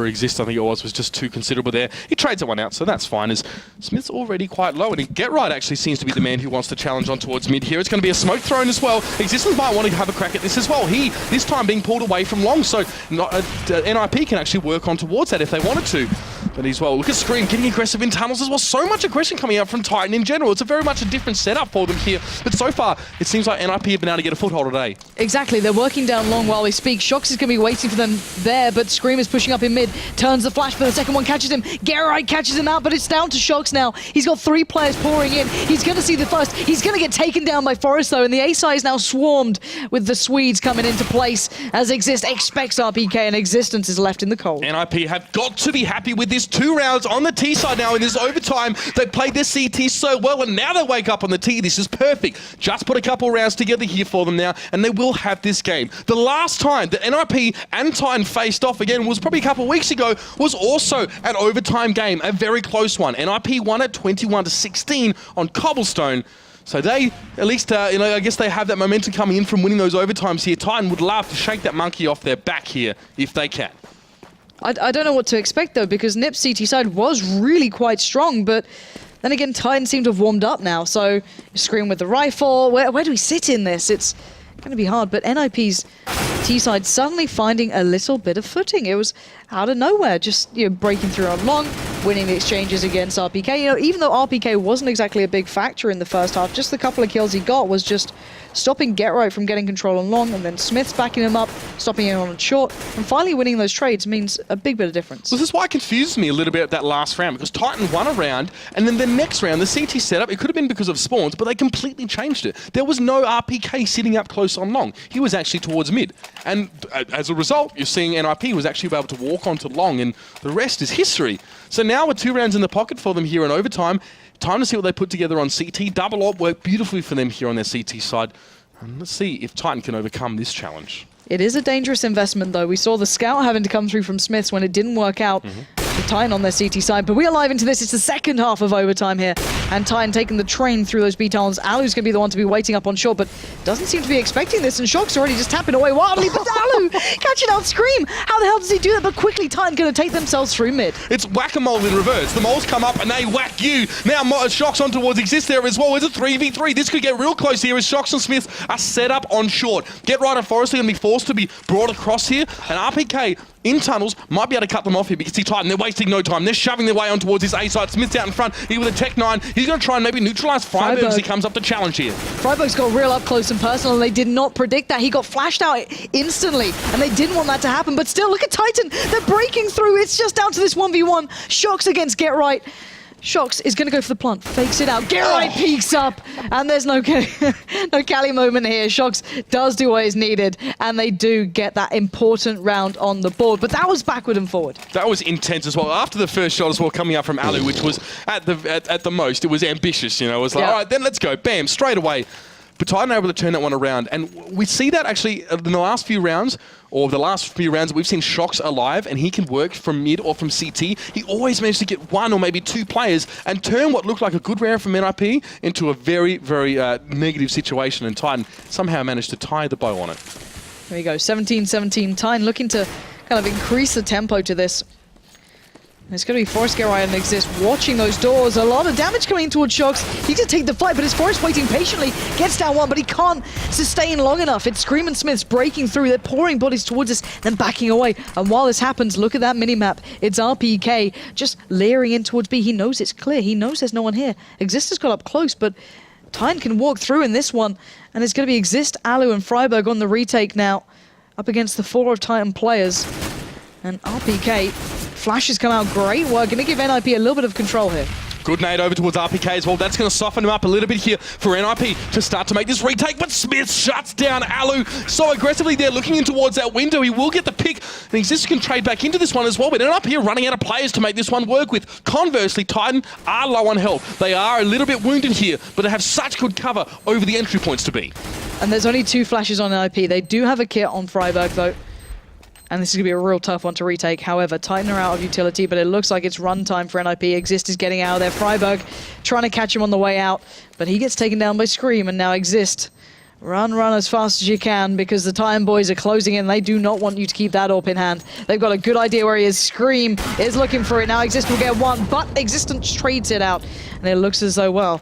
Speaker 2: Exist, I think it was just too considerable there. He trades that one out, so that's fine. As Smith's already quite low, and Get Right actually seems to be the man who wants to challenge on towards mid here. It's going to be a smoke thrown as well. Existence might want to have a crack at this as well. He, this time, being pulled away from long, so NiP can actually work on towards that if they wanted to. But as well, look at Scream getting aggressive in tunnels as well. So much aggression coming out from Titan in general. It's a very much a different setup for them here. But so far, it seems like NiP have been able to get a foothold today.
Speaker 1: Exactly, they're working down long while we speak. Shox is going to be waiting for them there, but Scream is pushing up in mid. Turns the flash for the second one, catches him. Get Right catches him out, but it's down to Shox now. He's got 3 players pouring in. He's going to see the first. He's going to get taken down by Forest though, and the A side is now swarmed with the Swedes coming into place as Exist expects RPK, and Existence is left in the cold.
Speaker 2: NiP have got to be happy with this 2 rounds on the T side now in this overtime. They played their CT so well, and now they wake up on the T. This is perfect. Just put a couple rounds together here for them now, and they will have this game. The last time that NiP and Titan faced off again was probably a couple of weeks ago, was also an overtime game, a very close one. NiP won at 21-16 on Cobblestone. So they, at least, I guess they have that momentum coming in from winning those overtimes here. Titan would love to shake that monkey off their back here if they can.
Speaker 1: I don't know what to expect though, because NiP's CT side was really quite strong, but then again, Titan seem to have warmed up now. So Scream with the rifle. Where do we sit in this? It's going to be hard, but NiP's T side suddenly finding a little bit of footing. It was out of nowhere, just breaking through on long, winning the exchanges against RPK. Even though RPK wasn't exactly a big factor in the first half, just the couple of kills he got was just stopping Get Right from getting control on long, and then Smith's backing him up, stopping him on short, and finally winning those trades means a big bit of difference.
Speaker 2: This is why it confuses me a little bit that last round, because Titan won a round, and then the next round, the CT setup, it could have been because of spawns, but they completely changed it. There was no RPK sitting up close on long. He was actually towards mid. And as a result, you're seeing NiP was actually able to walk onto long, and the rest is history. So now with 2 rounds in the pocket for them here in overtime, time to see what they put together on CT. Double AWP worked beautifully for them here on their CT side. And let's see if Titan can overcome this challenge.
Speaker 1: It is a dangerous investment though. We saw the scout having to come through from Smiths when it didn't work out. with Titan on their CT side. But we are live into this. It's the second half of overtime here. And Titan taking the train through those B-towns. Alu's going to be the one to be waiting up on short, but doesn't seem to be expecting this. And Shock's already just tapping away wildly. But Alu catching out Scream. How the hell does he do that? But quickly, Titan going to take themselves through mid.
Speaker 2: It's whack-a-mole in reverse. The moles come up and they whack you. Now Shock's on towards Exist there as well. It's a 3v3. This could get real close here as Shocks and Smith are set up on short. Get right and Forrest are going to be forced to be brought across here. And RPK in tunnels might be able to cut them off here because see Titan, they're wasting no time. They're shoving their way on towards this A side. Smith's out in front. He with a Tech 9. He's going to try and maybe neutralize Freiburg as he comes up to challenge here.
Speaker 1: Freiburg's got real up close and personal, and they did not predict that. He got flashed out instantly, and they didn't want that to happen. But still, look at Titan. They're breaking through. It's just down to this 1v1. Shocks against Get Right. Shocks is going to go for the plant, fakes it out. Get Right peeks up, and there's no Cali moment here. Shocks does do what is needed, and they do get that important round on the board. But that was backward and forward.
Speaker 2: That was intense as well. After the first shot as well, coming up from Alu, which was at the most, it was ambitious. You know, it was like, all right, then let's go, bam, straight away. But Titan are able to turn that one around, and we see that actually in the last few rounds, or the last few rounds, we've seen Shocks alive, and he can work from mid or from CT. He always managed to get one or maybe two players and turn what looked like a good round from NiP into a very, very negative situation, and Titan somehow managed to tie the bow on it.
Speaker 1: There we go, 17-17. Titan looking to kind of increase the tempo to this. It's going to be Forrest, Get Right, and Exist watching those doors. A lot of damage coming in towards Shocks. He did take the fight, but it's Forrest waiting patiently. Gets down one, but he can't sustain long enough. It's Scream and Smiths breaking through. They're pouring bodies towards us, then backing away. And while this happens, look at that minimap. It's RPK just layering in towards B. He knows it's clear. He knows there's no one here. Exist has got up close, but Titan can walk through in this one. And it's going to be Exist, Alu, and Freiburg on the retake now, up against the 4 of Titan players. And RPK, flashes come out great work. Going to give NiP a little bit of control here.
Speaker 2: Good nade over towards RPK as well. That's going to soften him up a little bit here for NiP to start to make this retake. But Smith shuts down Alu so aggressively there, looking in towards that window. He will get the pick. And Exist can trade back into this one as well. But NiP here running out of players to make this one work with. Conversely, Titan are low on health. They are a little bit wounded here, but they have such good cover over the entry points to be.
Speaker 1: And there's only 2 flashes on NiP. They do have a kit on Freiburg, though. And this is going to be a real tough one to retake. However, Titan are out of utility, but it looks like it's run time for NiP. Exist is getting out of there. Freiburg trying to catch him on the way out, but he gets taken down by Scream, and now Exist. Run as fast as you can, because the Titan boys are closing in. They do not want you to keep that AWP in hand. They've got a good idea where he is. Scream is looking for it now. Exist will get one, but Existence trades it out. And it looks as though, well,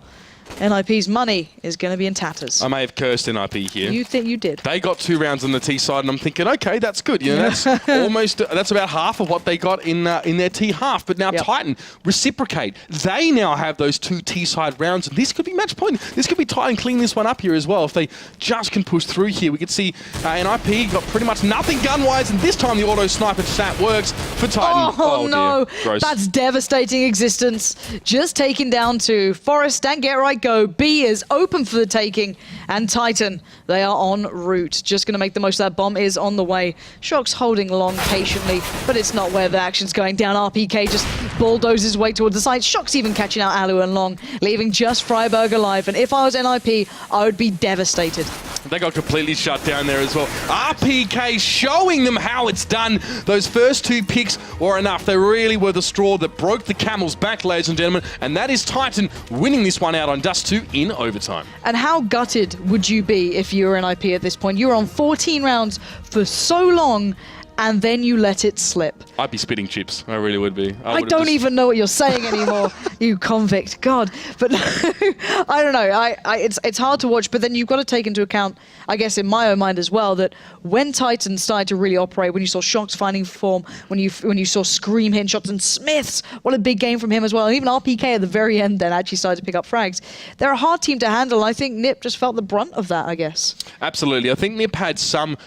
Speaker 1: NiP's money is going to be in tatters.
Speaker 2: I may have cursed NiP here.
Speaker 1: You think you did?
Speaker 2: They got 2 rounds on the T side, and I'm thinking, okay, that's good. You know, that's about half of what they got in their T half. But now Titan reciprocate. They now have those 2 T side rounds, and this could be match point. This could be Titan cleaning this one up here as well. If they just can push through here, we could see NiP got pretty much nothing gun-wise, and this time the auto sniper stat works for Titan.
Speaker 1: Oh no,
Speaker 2: dear. Gross.
Speaker 1: That's devastating. Existence just taken down to Forrest and Get Right go. B is open for the taking, and Titan, they are en route. Just going to make the most of that. Bomb is on the way. Shock's holding long patiently, but it's not where the action's going down. RPK just bulldozes his way towards the side. Shock's even catching out Alu and Long, leaving just Freiburg alive. And if I was NiP, I would be devastated.
Speaker 2: They got completely shut down there as well. RPK showing them how it's done. Those first 2 picks were enough. They really were the straw that broke the camel's back, ladies and gentlemen. And that is Titan winning this one out on Dust2 in overtime.
Speaker 1: And how gutted would you be if you were NiP at this point? You were on 14 rounds for so long, and then you let it slip.
Speaker 2: I'd be spitting chips. I really would be.
Speaker 1: I don't even know what you're saying anymore, you convict. God. But I don't know. It's hard to watch, but then you've got to take into account, I guess in my own mind as well, that when Titan started to really operate, when you saw Shocks finding form, when you saw Scream hitting shots, and Smiths, what a big game from him as well, and even RPK at the very end then actually started to pick up frags. They're a hard team to handle, and I think NiP just felt the brunt of that, I guess.
Speaker 2: Absolutely. I think NiP had some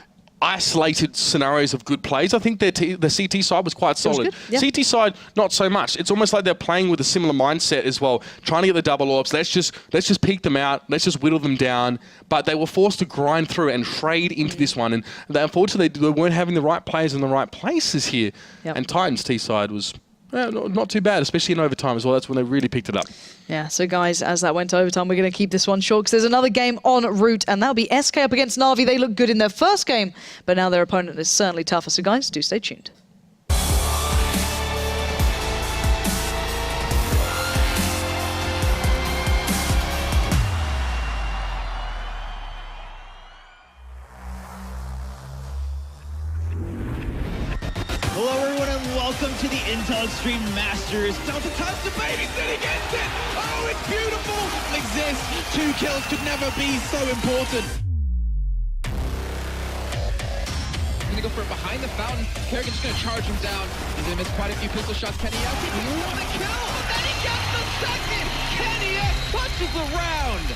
Speaker 2: isolated scenarios of good plays. I think the CT side was quite solid. CT side, not so much. It's almost like they're playing with a similar mindset as well, trying to get the double orbs. Let's just peek them out. Let's just whittle them down. But they were forced to grind through and trade into this one. And unfortunately, they weren't having the right players in the right places here. And Titan's T side was not too bad, especially in overtime as well. That's when they really picked it up.
Speaker 1: Yeah, so guys, as that went to overtime, we're going to keep this one short because there's another game en route, and that'll be SK up against Na'Vi. They looked good in their first game, but now their opponent is certainly tougher. So guys, do stay tuned.
Speaker 3: everyone, and welcome to the Intel Extreme Masters. Delta touch the babysitting gets it. Oh, it's beautiful. Exists. 2 kills could never be so important. He's gonna go for it behind the fountain. Kerrigan's just gonna charge him down. He's gonna miss quite a few pistol shots. Kenny out. He won the kill, and then he gets the second. Kenny touches the round.